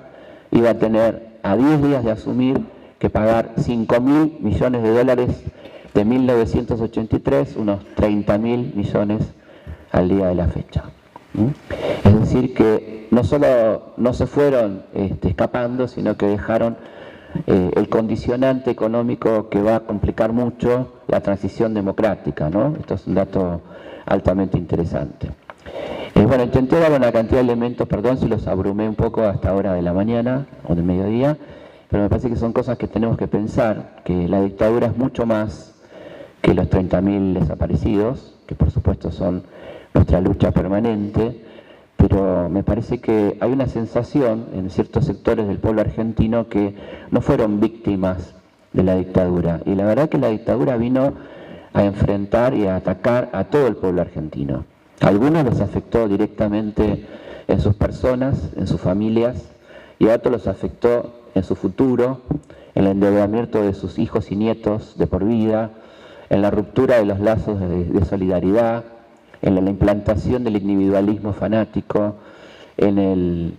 iba a tener a 10 días de asumir que pagar 5.000 millones de dólares de 1983, unos 30.000 millones al día de la fecha. Es decir, que no solo no se fueron escapando, sino que dejaron el condicionante económico que va a complicar mucho la transición democrática, ¿no? Esto es un dato altamente interesante. Bueno, intenté dar una cantidad de elementos, perdón si los abrumé un poco hasta ahora de la mañana o del mediodía, pero me parece que son cosas que tenemos que pensar, que la dictadura es mucho más que los 30.000 desaparecidos, que por supuesto son nuestra lucha permanente, pero me parece que hay una sensación en ciertos sectores del pueblo argentino que no fueron víctimas de la dictadura. Y la verdad que la dictadura vino a enfrentar y a atacar a todo el pueblo argentino. A algunos los afectó directamente en sus personas, en sus familias, y a otros los afectó en su futuro, en el endeudamiento de sus hijos y nietos de por vida, en la ruptura de los lazos de solidaridad, en la implantación del individualismo fanático, en el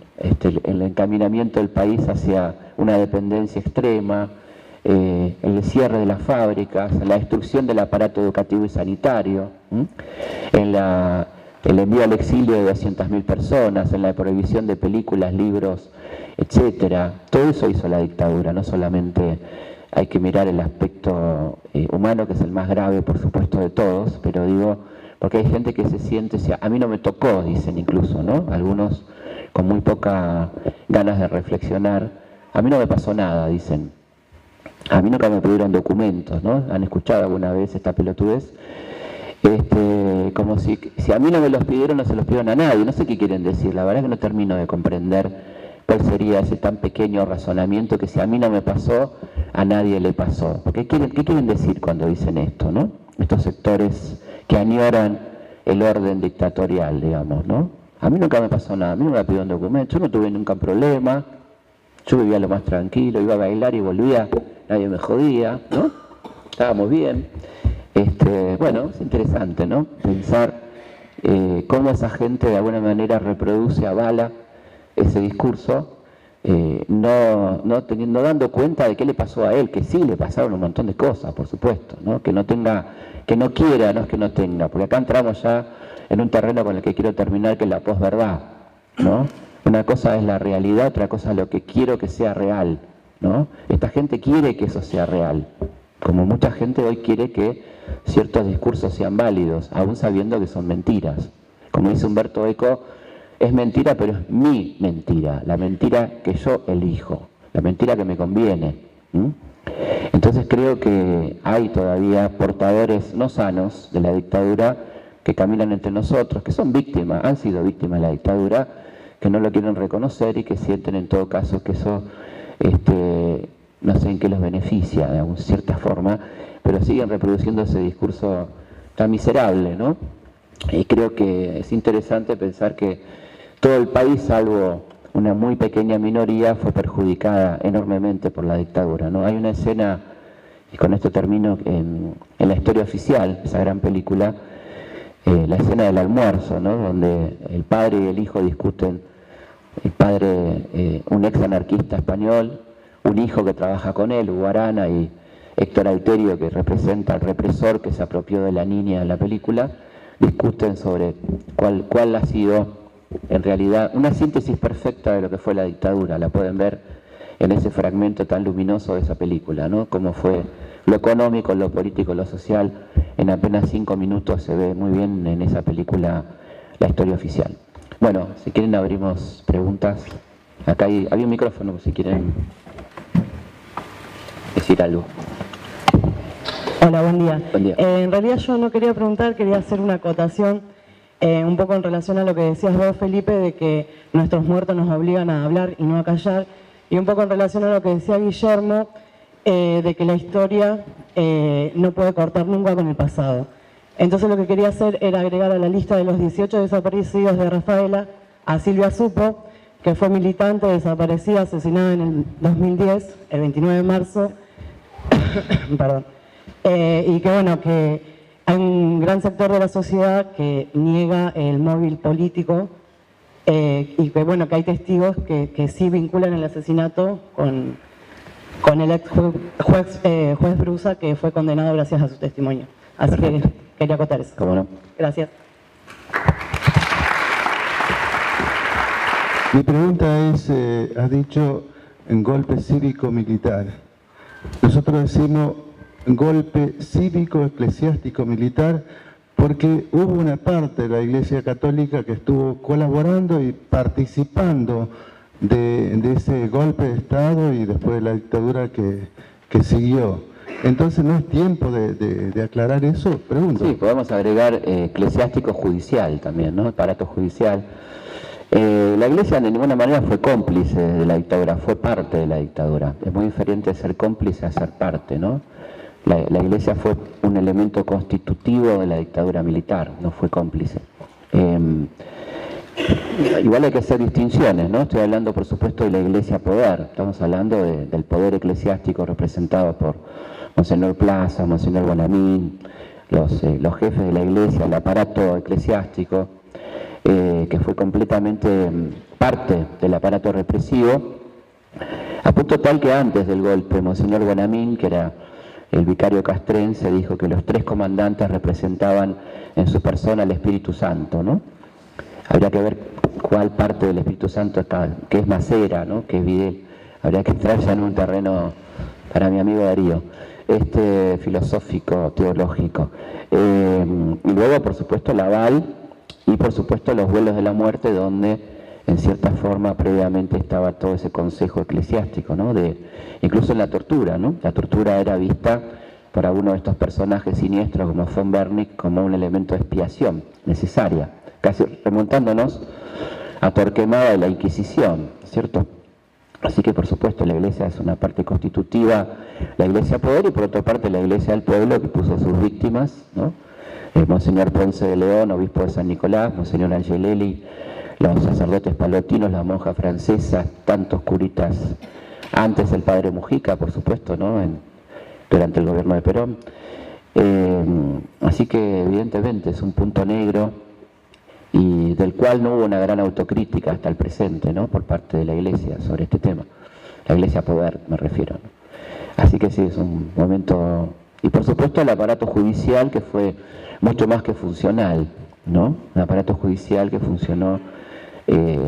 encaminamiento del país hacia una dependencia extrema, el cierre de las fábricas, la destrucción del aparato educativo y sanitario, en el envío al exilio de 200.000 personas, en la prohibición de películas, libros, etcétera. Todo eso hizo la dictadura, no solamente hay que mirar el aspecto humano, que es el más grave, por supuesto, de todos, pero digo, porque hay gente que se siente, a mí no me tocó, dicen incluso, ¿no? Algunos con muy poca ganas de reflexionar. A mí no me pasó nada, dicen. A mí nunca me pidieron documentos, ¿no? ¿Han escuchado alguna vez esta pelotudez? Como si a mí no me los pidieron, no se los pidieron a nadie. No sé qué quieren decir, la verdad que no termino de comprender cuál sería ese tan pequeño razonamiento que si a mí no me pasó, a nadie le pasó. Porque ¿qué quieren decir cuando dicen esto, no? Estos sectores que añoran el orden dictatorial, digamos, ¿no? A mí nunca me pasó nada, a mí no me pidieron documentos, yo no tuve nunca un problema, yo vivía lo más tranquilo, iba a bailar y volvía, nadie me jodía, ¿no? Estábamos bien. Bueno, es interesante, ¿no? Pensar cómo esa gente de alguna manera reproduce, avala ese discurso, no dando cuenta de qué le pasó a él, que sí le pasaron un montón de cosas, por supuesto, ¿no? Que no quiera, no es que no tenga, porque acá entramos ya en un terreno con el que quiero terminar, que es la posverdad, ¿no? Una cosa es la realidad, otra cosa es lo que quiero que sea real, ¿no? Esta gente quiere que eso sea real, como mucha gente hoy quiere que ciertos discursos sean válidos, aún sabiendo que son mentiras. Como dice Humberto Eco, es mentira, pero es mi mentira, la mentira que yo elijo, la mentira que me conviene. Entonces creo que hay todavía portadores no sanos de la dictadura que caminan entre nosotros, que son víctimas, han sido víctimas de la dictadura, que no lo quieren reconocer y que sienten en todo caso que eso no sé en qué los beneficia de alguna cierta forma, pero siguen reproduciendo ese discurso tan miserable, ¿no? Y creo que es interesante pensar que todo el país, salvo una muy pequeña minoría, fue perjudicada enormemente por la dictadura, ¿no? Hay una escena, y con esto termino, en la historia oficial, esa gran película, la escena del almuerzo, ¿no? Donde el padre y el hijo discuten, el padre, un ex anarquista español, un hijo que trabaja con él, Hugo Arana, y Héctor Alterio, que representa al represor que se apropió de la niña en la película, discuten sobre cuál ha sido, en realidad, una síntesis perfecta de lo que fue la dictadura. La pueden ver en ese fragmento tan luminoso de esa película, ¿no? Cómo fue lo económico, lo político, lo social. En apenas 5 minutos se ve muy bien en esa película la historia oficial. Bueno, si quieren abrimos preguntas. Acá había un micrófono, si quieren decir algo. Hola, buen día. Buen día. En realidad yo no quería preguntar, quería hacer una acotación un poco en relación a lo que decías vos, Felipe, de que nuestros muertos nos obligan a hablar y no a callar, y un poco en relación a lo que decía Guillermo, de que la historia no puede cortar nunca con el pasado. Entonces lo que quería hacer era agregar a la lista de los 18 desaparecidos de Rafaela a Silvia Supo, que fue militante, desaparecida, asesinada en el 2010, el 29 de marzo, perdón. Y que bueno, que hay un gran sector de la sociedad que niega el móvil político y que bueno, que hay testigos que sí vinculan el asesinato con el ex juez Brusa, que fue condenado gracias a su testimonio. Así Perfecto. Que quería acotar eso. ¿Cómo no? Gracias. Mi pregunta es, has dicho en golpe cívico-militar. Nosotros decimos golpe cívico-eclesiástico-militar porque hubo una parte de la Iglesia Católica que estuvo colaborando y participando de ese golpe de Estado y después de la dictadura que siguió. Entonces, ¿no es tiempo de aclarar eso? Pregunto. Sí, podemos agregar eclesiástico-judicial también, ¿no? Aparato judicial. La Iglesia de ninguna manera fue cómplice de la dictadura, fue parte de la dictadura. Es muy diferente ser cómplice a ser parte, ¿no? La Iglesia fue un elemento constitutivo de la dictadura militar, no fue cómplice. Igual hay que hacer distinciones, ¿no? Estoy hablando, por supuesto, de la Iglesia poder. Estamos hablando del poder eclesiástico representado por Monseñor Plaza, Monseñor Bonamín, los jefes de la Iglesia, el aparato eclesiástico, que fue completamente parte del aparato represivo, a punto tal que antes del golpe, Monseñor Bonamín, que era el vicario castrense, dijo que los 3 comandantes representaban en su persona el Espíritu Santo, ¿no? Habría que ver cuál parte del Espíritu Santo está, que es Macera, ¿no? Que es Videl. Habría que entrar ya en un terreno para mi amigo Darío, filosófico, teológico. Y luego, por supuesto, Laval y, por supuesto, los vuelos de la muerte, donde en cierta forma previamente estaba todo ese consejo eclesiástico, ¿no? Incluso en la tortura, ¿no? La tortura era vista por algunos de estos personajes siniestros como von Bernick como un elemento de expiación necesaria, casi remontándonos a Torquemada y la Inquisición, ¿cierto? Así que por supuesto la Iglesia es una parte constitutiva, la Iglesia poder, y por otra parte la Iglesia del pueblo que puso a sus víctimas, ¿no? Monseñor Ponce de León, obispo de San Nicolás, Monseñor Angelelli, los sacerdotes palotinos, la monja francesa, tantos curitas, antes el padre Mujica, por supuesto, ¿no? Durante el gobierno de Perón. Así que evidentemente es un punto negro y del cual no hubo una gran autocrítica hasta el presente, ¿no? Por parte de la Iglesia sobre este tema. La Iglesia poder, me refiero, ¿no? Así que sí, es un momento... Y por supuesto el aparato judicial, que fue mucho más que funcional, ¿no? Un aparato judicial que funcionó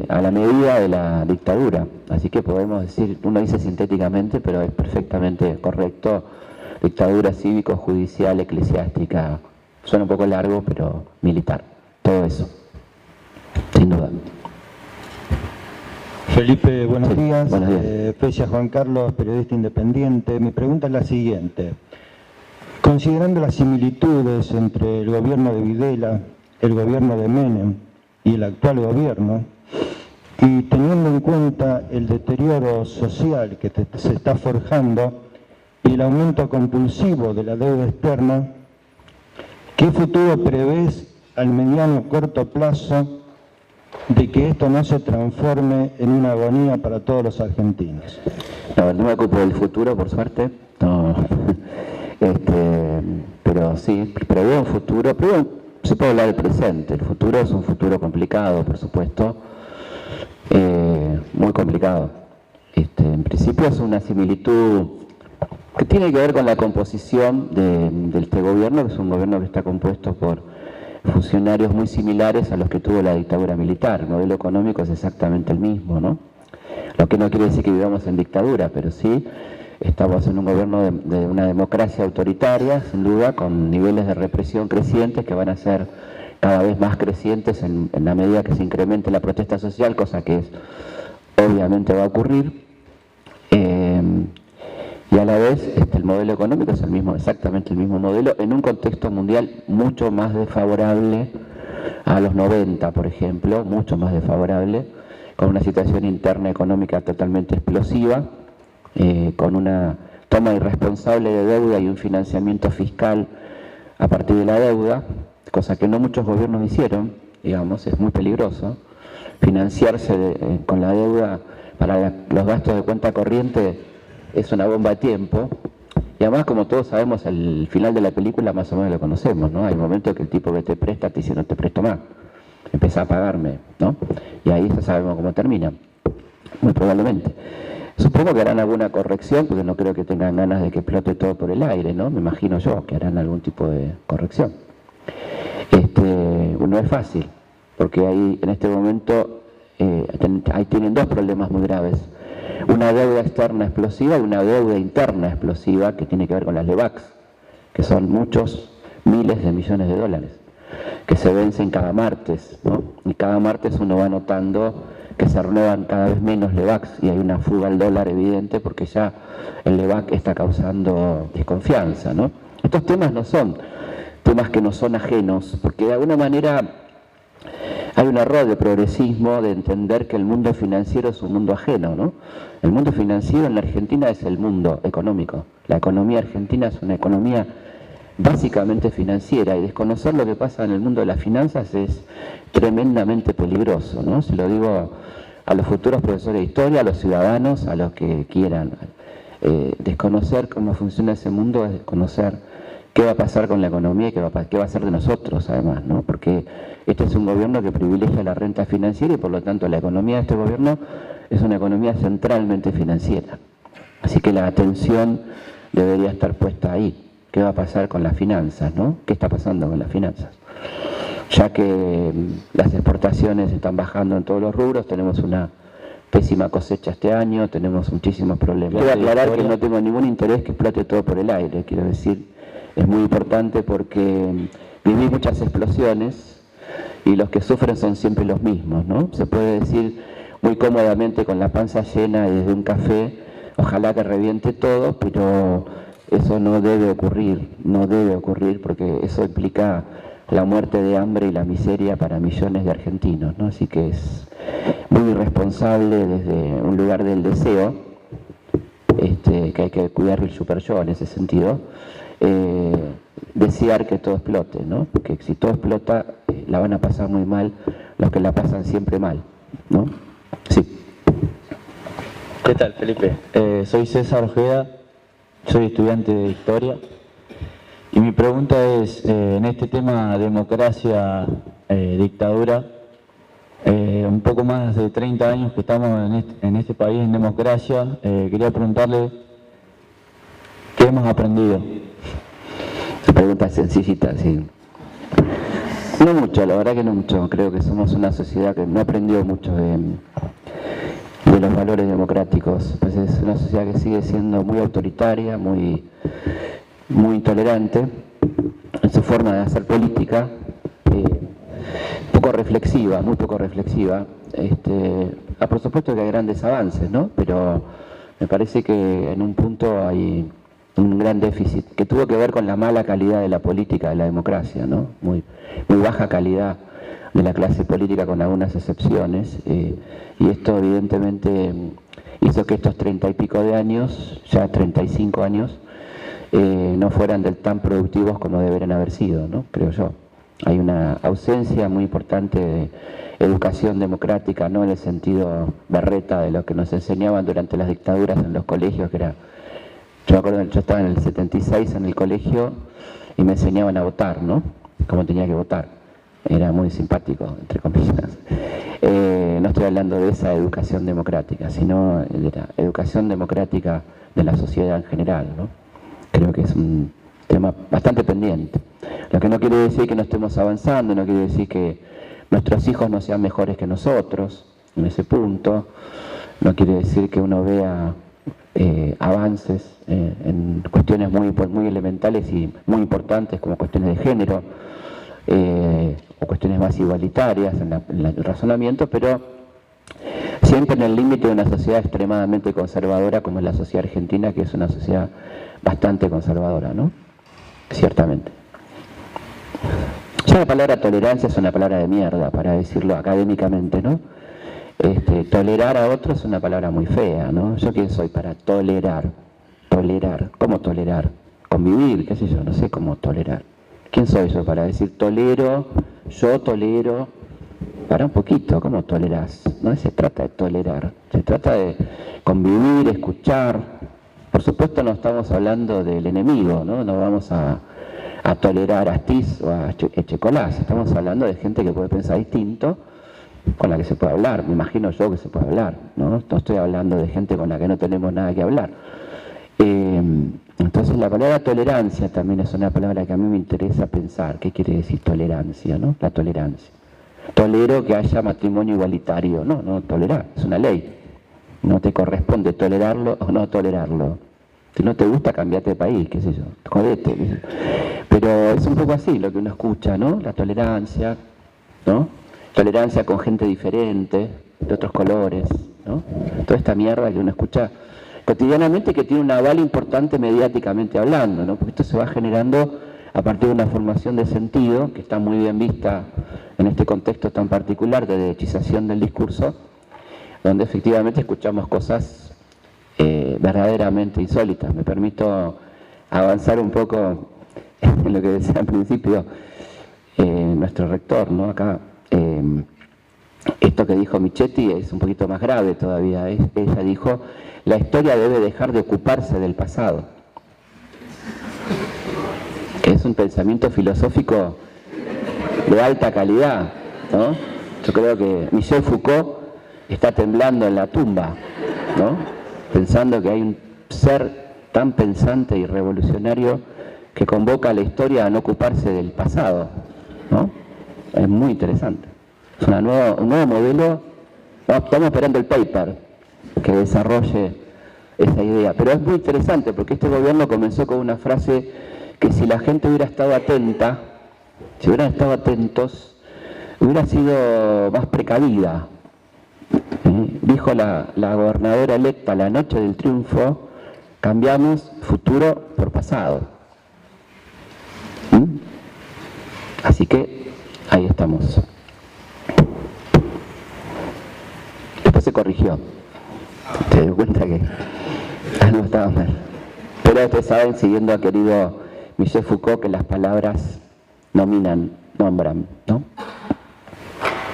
a la medida de la dictadura. Así que podemos decir, uno dice sintéticamente, pero es perfectamente correcto, dictadura cívico-judicial, eclesiástica, suena un poco largo, pero militar, todo eso, sin duda. Felipe, buenos días. Buenos días. Fecia Juan Carlos, periodista independiente. Mi pregunta es la siguiente. Considerando las similitudes entre el gobierno de Videla, el gobierno de Menem y el actual gobierno, y teniendo en cuenta el deterioro social que se está forjando y el aumento compulsivo de la deuda externa, ¿qué futuro prevés al mediano o corto plazo de que esto no se transforme en una agonía para todos los argentinos? No me ocupo del futuro, por suerte, no. Pero sí, preveo un futuro, se puede hablar del presente. El futuro es un futuro complicado, por supuesto, muy complicado. En principio es una similitud que tiene que ver con la composición de este gobierno, que es un gobierno que está compuesto por funcionarios muy similares a los que tuvo la dictadura militar. El modelo económico es exactamente el mismo, ¿no? Lo que no quiere decir que vivamos en dictadura, pero sí estamos en un gobierno de una democracia autoritaria, sin duda, con niveles de represión crecientes que van a ser cada vez más crecientes en la medida que se incremente la protesta social, cosa que obviamente va a ocurrir. Y a la vez el modelo económico es exactamente el mismo modelo, en un contexto mundial mucho más desfavorable a los 90, por ejemplo, mucho más desfavorable, con una situación interna económica totalmente explosiva, con una toma irresponsable de deuda y un financiamiento fiscal a partir de la deuda, cosa que no muchos gobiernos hicieron, digamos, es muy peligroso. Financiarse con la deuda para los gastos de cuenta corriente es una bomba a tiempo, y además, como todos sabemos, el final de la película más o menos lo conocemos, ¿no? Hay momentos que el tipo que te presta te dice no te presto más, empieza a pagarme, ¿no? Y ahí ya sabemos cómo termina, muy probablemente. Supongo que harán alguna corrección, porque no creo que tengan ganas de que explote todo por el aire, ¿no? Me imagino yo que harán algún tipo de corrección. No es fácil, porque ahí en este momento ahí tienen dos problemas muy graves. Una deuda externa explosiva y una deuda interna explosiva que tiene que ver con las LEVAX, que son muchos miles de millones de dólares, que se vencen cada martes, ¿no? Y cada martes uno va notando que se renuevan cada vez menos LEVAX y hay una fuga al dólar evidente porque ya el LEVAC está causando desconfianza, ¿no? Estos temas no son temas que no son ajenos, porque de alguna manera hay un error de progresismo de entender que el mundo financiero es un mundo ajeno, ¿no? El mundo financiero en la Argentina es el mundo económico. La economía argentina es una economía básicamente financiera, y desconocer lo que pasa en el mundo de las finanzas es tremendamente peligroso, ¿no? Se lo digo a los futuros profesores de historia, a los ciudadanos, a los que quieran. Desconocer cómo funciona ese mundo es desconocer qué va a pasar con la economía y qué va a ser de nosotros, además, ¿no? Porque este es un gobierno que privilegia la renta financiera y por lo tanto la economía de este gobierno es una economía centralmente financiera. Así que la atención debería estar puesta ahí. ¿Qué va a pasar con las finanzas, ¿no? ¿Qué está pasando con las finanzas? Ya que las exportaciones están bajando en todos los rubros, tenemos una pésima cosecha este año, tenemos muchísimos problemas. Quiero aclarar que no tengo ningún interés que explote todo por el aire, quiero decir, es muy importante porque viví muchas explosiones y los que sufren son siempre los mismos, ¿no? Se puede decir muy cómodamente con la panza llena y desde un café, ojalá que reviente todo, pero eso no debe ocurrir porque eso implica la muerte de hambre y la miseria para millones de argentinos, ¿no? Así que es muy irresponsable desde un lugar del deseo, que hay que cuidar el super yo en ese sentido, desear que todo explote, ¿no? Porque si todo explota, la van a pasar muy mal los que la pasan siempre mal, ¿no? Sí. ¿Qué tal, Felipe? Soy César Ojeda, soy estudiante de Historia y mi pregunta es, en este tema democracia, dictadura, un poco más de 30 años que estamos en este país en democracia, quería preguntarle qué hemos aprendido. Esa pregunta es sencillita, sí. No mucho, la verdad que no mucho. Creo que somos una sociedad que no aprendió mucho de los valores democráticos. Pues es una sociedad que sigue siendo muy autoritaria, muy intolerante en su forma de hacer política, muy poco reflexiva. Por supuesto que hay grandes avances, ¿no? Pero me parece que en un punto hay un gran déficit que tuvo que ver con la mala calidad de la política, de la democracia, ¿no? Muy baja calidad de la clase política con algunas excepciones, y esto evidentemente hizo que estos 30 y pico de años, ya 35 años, no fueran del tan productivos como deberían haber sido, ¿no? Creo yo. Hay una ausencia muy importante de educación democrática, no en el sentido berreta de lo que nos enseñaban durante las dictaduras en los colegios, que era... Yo me acuerdo, yo estaba en el 76 en el colegio y me enseñaban a votar, ¿no? Cómo tenía que votar. Era muy simpático, entre comillas. No estoy hablando de esa educación democrática, sino de la educación democrática de la sociedad en general, ¿no? Creo que es un tema bastante pendiente. Lo que no quiere decir que no estemos avanzando, no quiere decir que nuestros hijos no sean mejores que nosotros en ese punto, no quiere decir que uno vea avances en cuestiones muy elementales y muy importantes como cuestiones de género o cuestiones más igualitarias en el razonamiento, pero siempre en el límite de una sociedad extremadamente conservadora como es la sociedad argentina, que es una sociedad bastante conservadora, ¿no? Ciertamente. Ya la palabra tolerancia es una palabra de mierda, para decirlo académicamente, ¿no? Tolerar a otros es una palabra muy fea, ¿no? ¿Yo quién soy para tolerar? Tolerar. ¿Cómo tolerar? Convivir, qué sé yo, no sé cómo tolerar. ¿Quién soy yo para decir tolero? Yo tolero. Para un poquito, ¿cómo tolerás? No se trata de tolerar, se trata de convivir, escuchar. Por supuesto no estamos hablando del enemigo, ¿no? No vamos a tolerar a Astiz o a Echecolás. Estamos hablando de gente que puede pensar distinto, con la que se puede hablar. Me imagino yo que se puede hablar, ¿no? No estoy hablando de gente con la que no tenemos nada que hablar. Entonces la palabra tolerancia también es una palabra que a mí me interesa pensar. ¿Qué quiere decir tolerancia, no? La tolerancia. Tolero que haya matrimonio igualitario. No tolerar, es una ley. No te corresponde tolerarlo o no tolerarlo. Si no te gusta, cambiate de país, qué sé yo, jodete. Qué sé yo. Pero es un poco así lo que uno escucha, ¿no? La tolerancia, ¿no? Tolerancia con gente diferente, de otros colores, ¿no? Toda esta mierda que uno escucha cotidianamente, que tiene un aval importante mediáticamente hablando, ¿no? Porque esto se va generando a partir de una formación de sentido, que está muy bien vista en este contexto tan particular de derechización del discurso, donde efectivamente escuchamos cosas verdaderamente insólitas. Me permito avanzar un poco en lo que decía al principio nuestro rector, ¿no? Acá, esto que dijo Michetti es un poquito más grave todavía. Ella dijo, la historia debe dejar de ocuparse del pasado. Que es un pensamiento filosófico de alta calidad, ¿no? Yo creo que Michel Foucault está temblando en la tumba, ¿no? Pensando que hay un ser tan pensante y revolucionario que convoca a la historia a no ocuparse del pasado, ¿no? Es muy interesante. Es un nuevo modelo. Estamos esperando el paper que desarrolle esa idea. Pero es muy interesante porque este gobierno comenzó con una frase que si la gente hubiera estado atenta, si hubieran estado atentos, hubiera sido más precavida. Dijo la gobernadora electa la noche del triunfo: cambiamos futuro por pasado. Así que ahí estamos. Después se corrigió. Te dio cuenta que algo estaba mal. Pero ustedes saben, siguiendo a querido Michel Foucault, que las palabras nombran, ¿no?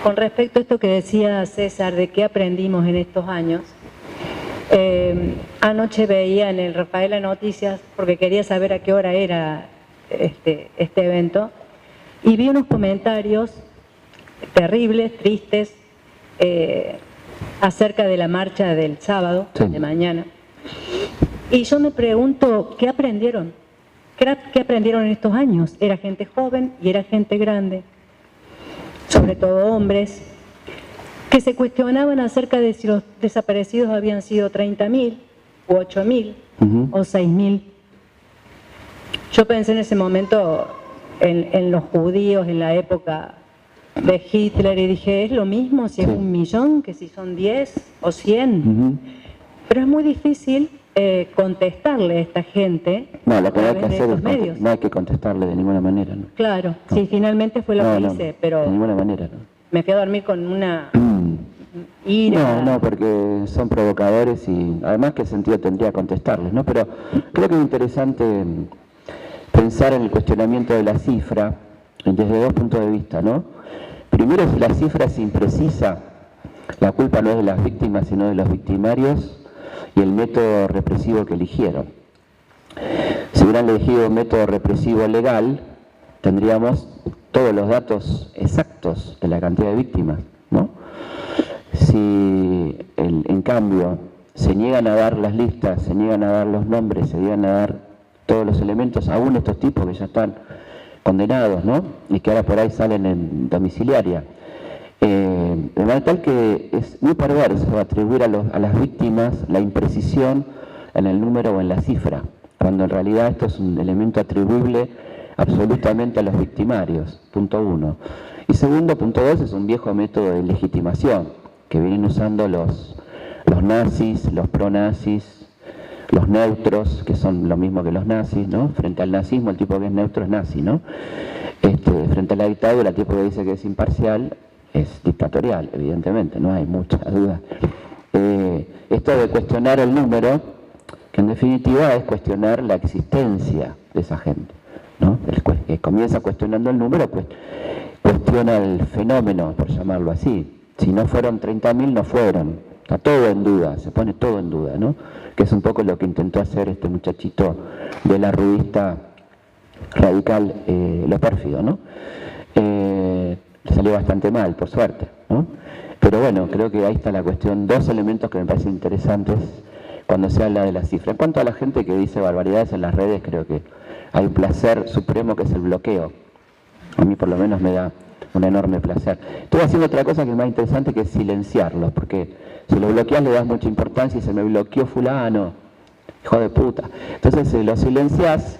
Con respecto a esto que decía César, de qué aprendimos en estos años, anoche veía en el Rafaela Noticias, porque quería saber a qué hora era este evento, y vi unos comentarios terribles, tristes, acerca de la marcha del sábado, sí, de mañana. Y yo me pregunto, ¿qué aprendieron? ¿Qué aprendieron en estos años? Era gente joven y era gente grande, sobre todo hombres, que se cuestionaban acerca de si los desaparecidos habían sido 30.000 o 8.000 o 6.000. Yo pensé en ese momento en los judíos en la época de Hitler y dije, ¿es lo mismo si es 1.000.000 que si son 10 o 100? Pero es muy difícil contestarle a esta gente. No, lo que a hay que través de hacer estos medios. no hay que contestarle de ninguna manera, ¿no? Claro, No. sí, finalmente fue lo que hice, pero de ninguna manera, ¿no? me fui a dormir con una ira. No, porque son provocadores y además qué sentido tendría contestarles, ¿no? Pero creo que es interesante pensar en el cuestionamiento de la cifra desde dos puntos de vista, ¿no? Primero, si la cifra es imprecisa, la culpa no es de las víctimas, sino de los victimarios y el método represivo que eligieron. Si hubieran elegido un método represivo legal, tendríamos todos los datos exactos de la cantidad de víctimas, ¿no? Si en cambio se niegan a dar las listas, se niegan a dar los nombres, se niegan a dar todos los elementos, aún estos tipos que ya están condenados, ¿no? Y que ahora por ahí salen en domiciliaria. De manera tal que es muy perverso atribuir a las víctimas la imprecisión en el número o en la cifra, cuando en realidad esto es un elemento atribuible absolutamente a los victimarios, punto uno. Y segundo, punto dos, es un viejo método de legitimación que vienen usando los nazis, los pronazis, los neutros, que son lo mismo que los nazis, ¿no? Frente al nazismo, el tipo que es neutro es nazi, ¿no? Frente a la dictadura, el tipo que dice que es imparcial es dictatorial, evidentemente, no hay mucha duda. Esto de cuestionar el número, que en definitiva es cuestionar la existencia de esa gente, ¿no? El que comienza cuestionando el número, pues cuestiona el fenómeno, por llamarlo así. Si no fueron 30.000, no fueron. Está todo en duda, se pone todo en duda, ¿no? Que es un poco lo que intentó hacer este muchachito de la revista radical, Lo Pérfido, ¿no? Le salió bastante mal, por suerte, ¿no? Pero bueno, creo que ahí está la cuestión. Dos elementos que me parecen interesantes cuando se habla de la cifra. En cuanto a la gente que dice barbaridades en las redes, creo que hay un placer supremo que es el bloqueo. A mí por lo menos me da un enorme placer. Estoy haciendo otra cosa que es más interesante, que es silenciarlos, porque si lo bloqueas le das mucha importancia y se me bloqueó fulano, hijo de puta. Entonces lo silencias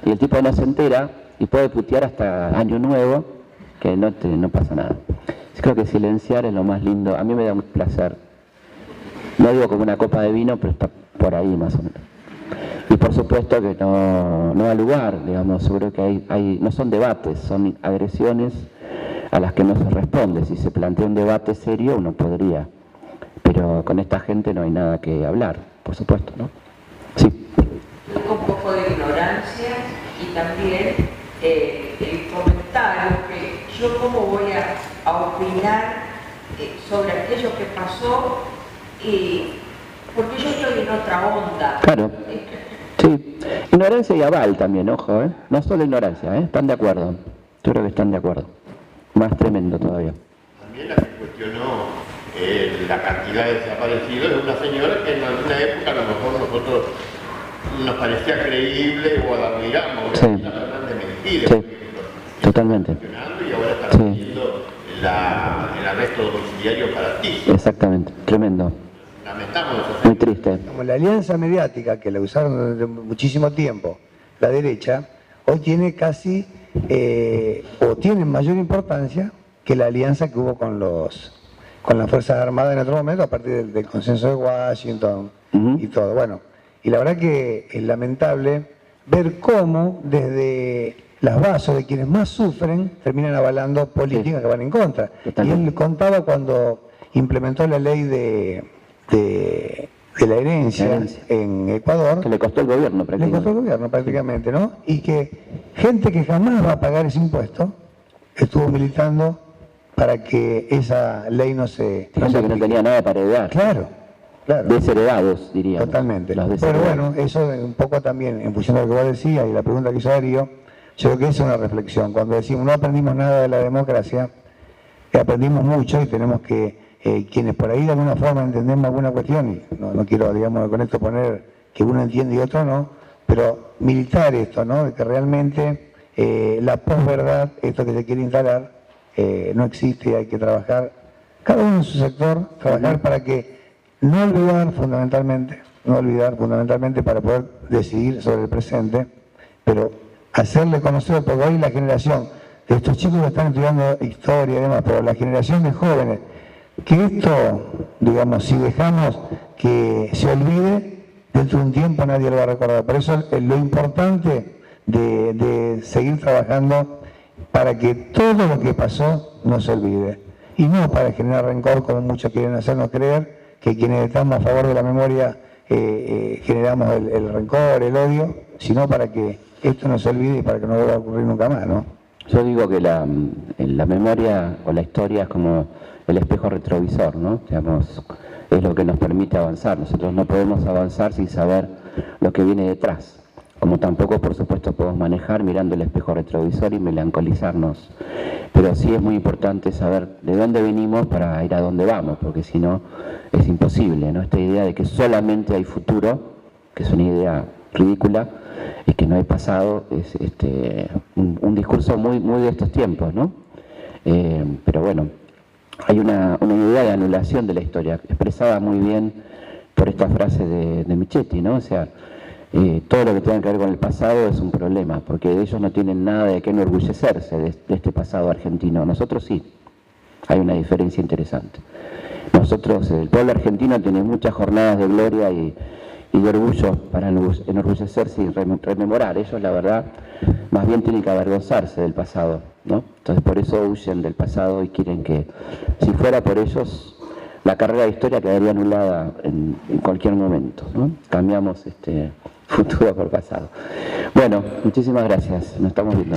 y el tipo no se entera y puede putear hasta Año Nuevo, que no pasa nada. Yo creo que silenciar es lo más lindo. A mí me da un placer. No digo como una copa de vino, pero está por ahí más o menos. Y por supuesto que no da lugar, digamos, seguro que no son debates, son agresiones a las que no se responde. Si se plantea un debate serio, uno podría, pero con esta gente no hay nada que hablar, por supuesto, ¿no? Sí. Un poco de ignorancia y también el comentario que yo cómo voy a opinar sobre aquello que pasó, porque yo estoy en otra onda. Claro. Sí. Ignorancia y aval también, ojo, ¿eh? No solo ignorancia, ¿eh? Están de acuerdo. Yo creo que están de acuerdo. Más tremendo todavía. También la que cuestionó la cantidad de desaparecidos es una señora que en alguna época a lo mejor nosotros nos parecía creíble o admiramos. Sí. La Fernández Mentira, Sí. Totalmente. Y ahora está Sí. haciendo el arresto domiciliario para ti. Exactamente. Tremendo. Lamentamos Muy triste. Como la alianza mediática, que la usaron durante muchísimo tiempo, la derecha, hoy tiene casi, o tiene mayor importancia que la alianza que hubo con las Fuerzas Armadas en otro momento, a partir del consenso de Washington y todo. Bueno, y la verdad que es lamentable ver cómo desde las bases de quienes más sufren terminan avalando políticas que van en contra. Totalmente. Y él contaba cuando implementó la ley de la herencia en Ecuador. Que le costó el gobierno Le costó el gobierno prácticamente, ¿no? Y que gente que jamás va a pagar ese impuesto estuvo militando para que esa ley no se... Gente que no tenía nada para heredar. Claro, claro. Desheredados, diríamos. Totalmente. Los Pero desheredados. bueno, eso un poco también, en función de lo que vos decías y la pregunta que hizo Darío, yo creo que es una reflexión. Cuando decimos no aprendimos nada de la democracia, aprendimos mucho y tenemos que, quienes por ahí de alguna forma entendemos alguna cuestión, y no quiero, digamos, con esto poner que uno entiende y otro no, pero militar esto, ¿no? De que realmente la posverdad, esto que se quiere instalar, no existe y hay que trabajar, cada uno en su sector, trabajar para que no olvidar fundamentalmente para poder decidir sobre el presente, pero hacerle conocer, porque hoy la generación de estos chicos que están estudiando historia y demás, pero la generación de jóvenes, que esto, digamos, si dejamos que se olvide, dentro de un tiempo nadie lo va a recordar. Por eso es lo importante de seguir trabajando para que todo lo que pasó no se olvide. Y no para generar rencor, como muchos quieren hacernos creer, que quienes estamos a favor de la memoria generamos el rencor, el odio, sino para que esto no se olvide y para que no vuelva a ocurrir nunca más, ¿no? Yo digo que la memoria o la historia es como el espejo retrovisor, ¿no? Digamos, es lo que nos permite avanzar. Nosotros no podemos avanzar sin saber lo que viene detrás. Como tampoco, por supuesto, podemos manejar mirando el espejo retrovisor y melancolizarnos. Pero sí es muy importante saber de dónde venimos para ir a dónde vamos, porque si no es imposible, ¿no? Esta idea de que solamente hay futuro, que es una idea ridícula, y que no hay pasado, es un discurso muy de estos tiempos, ¿no? Pero bueno, hay una idea de anulación de la historia, expresada muy bien por esta frase de Michetti, ¿no? O sea, todo lo que tenga que ver con el pasado es un problema, porque ellos no tienen nada de qué enorgullecerse de este pasado argentino. Nosotros sí, hay una diferencia interesante. Nosotros, el pueblo argentino tiene muchas jornadas de gloria y de orgullo para enorgullecerse y rememorar. Ellos, la verdad, más bien tienen que avergonzarse del pasado, ¿no? Entonces, por eso huyen del pasado y quieren que, si fuera por ellos, la carrera de historia quedaría anulada en cualquier momento, ¿no? Cambiamos futuro por pasado. Bueno, muchísimas gracias. Nos estamos viendo.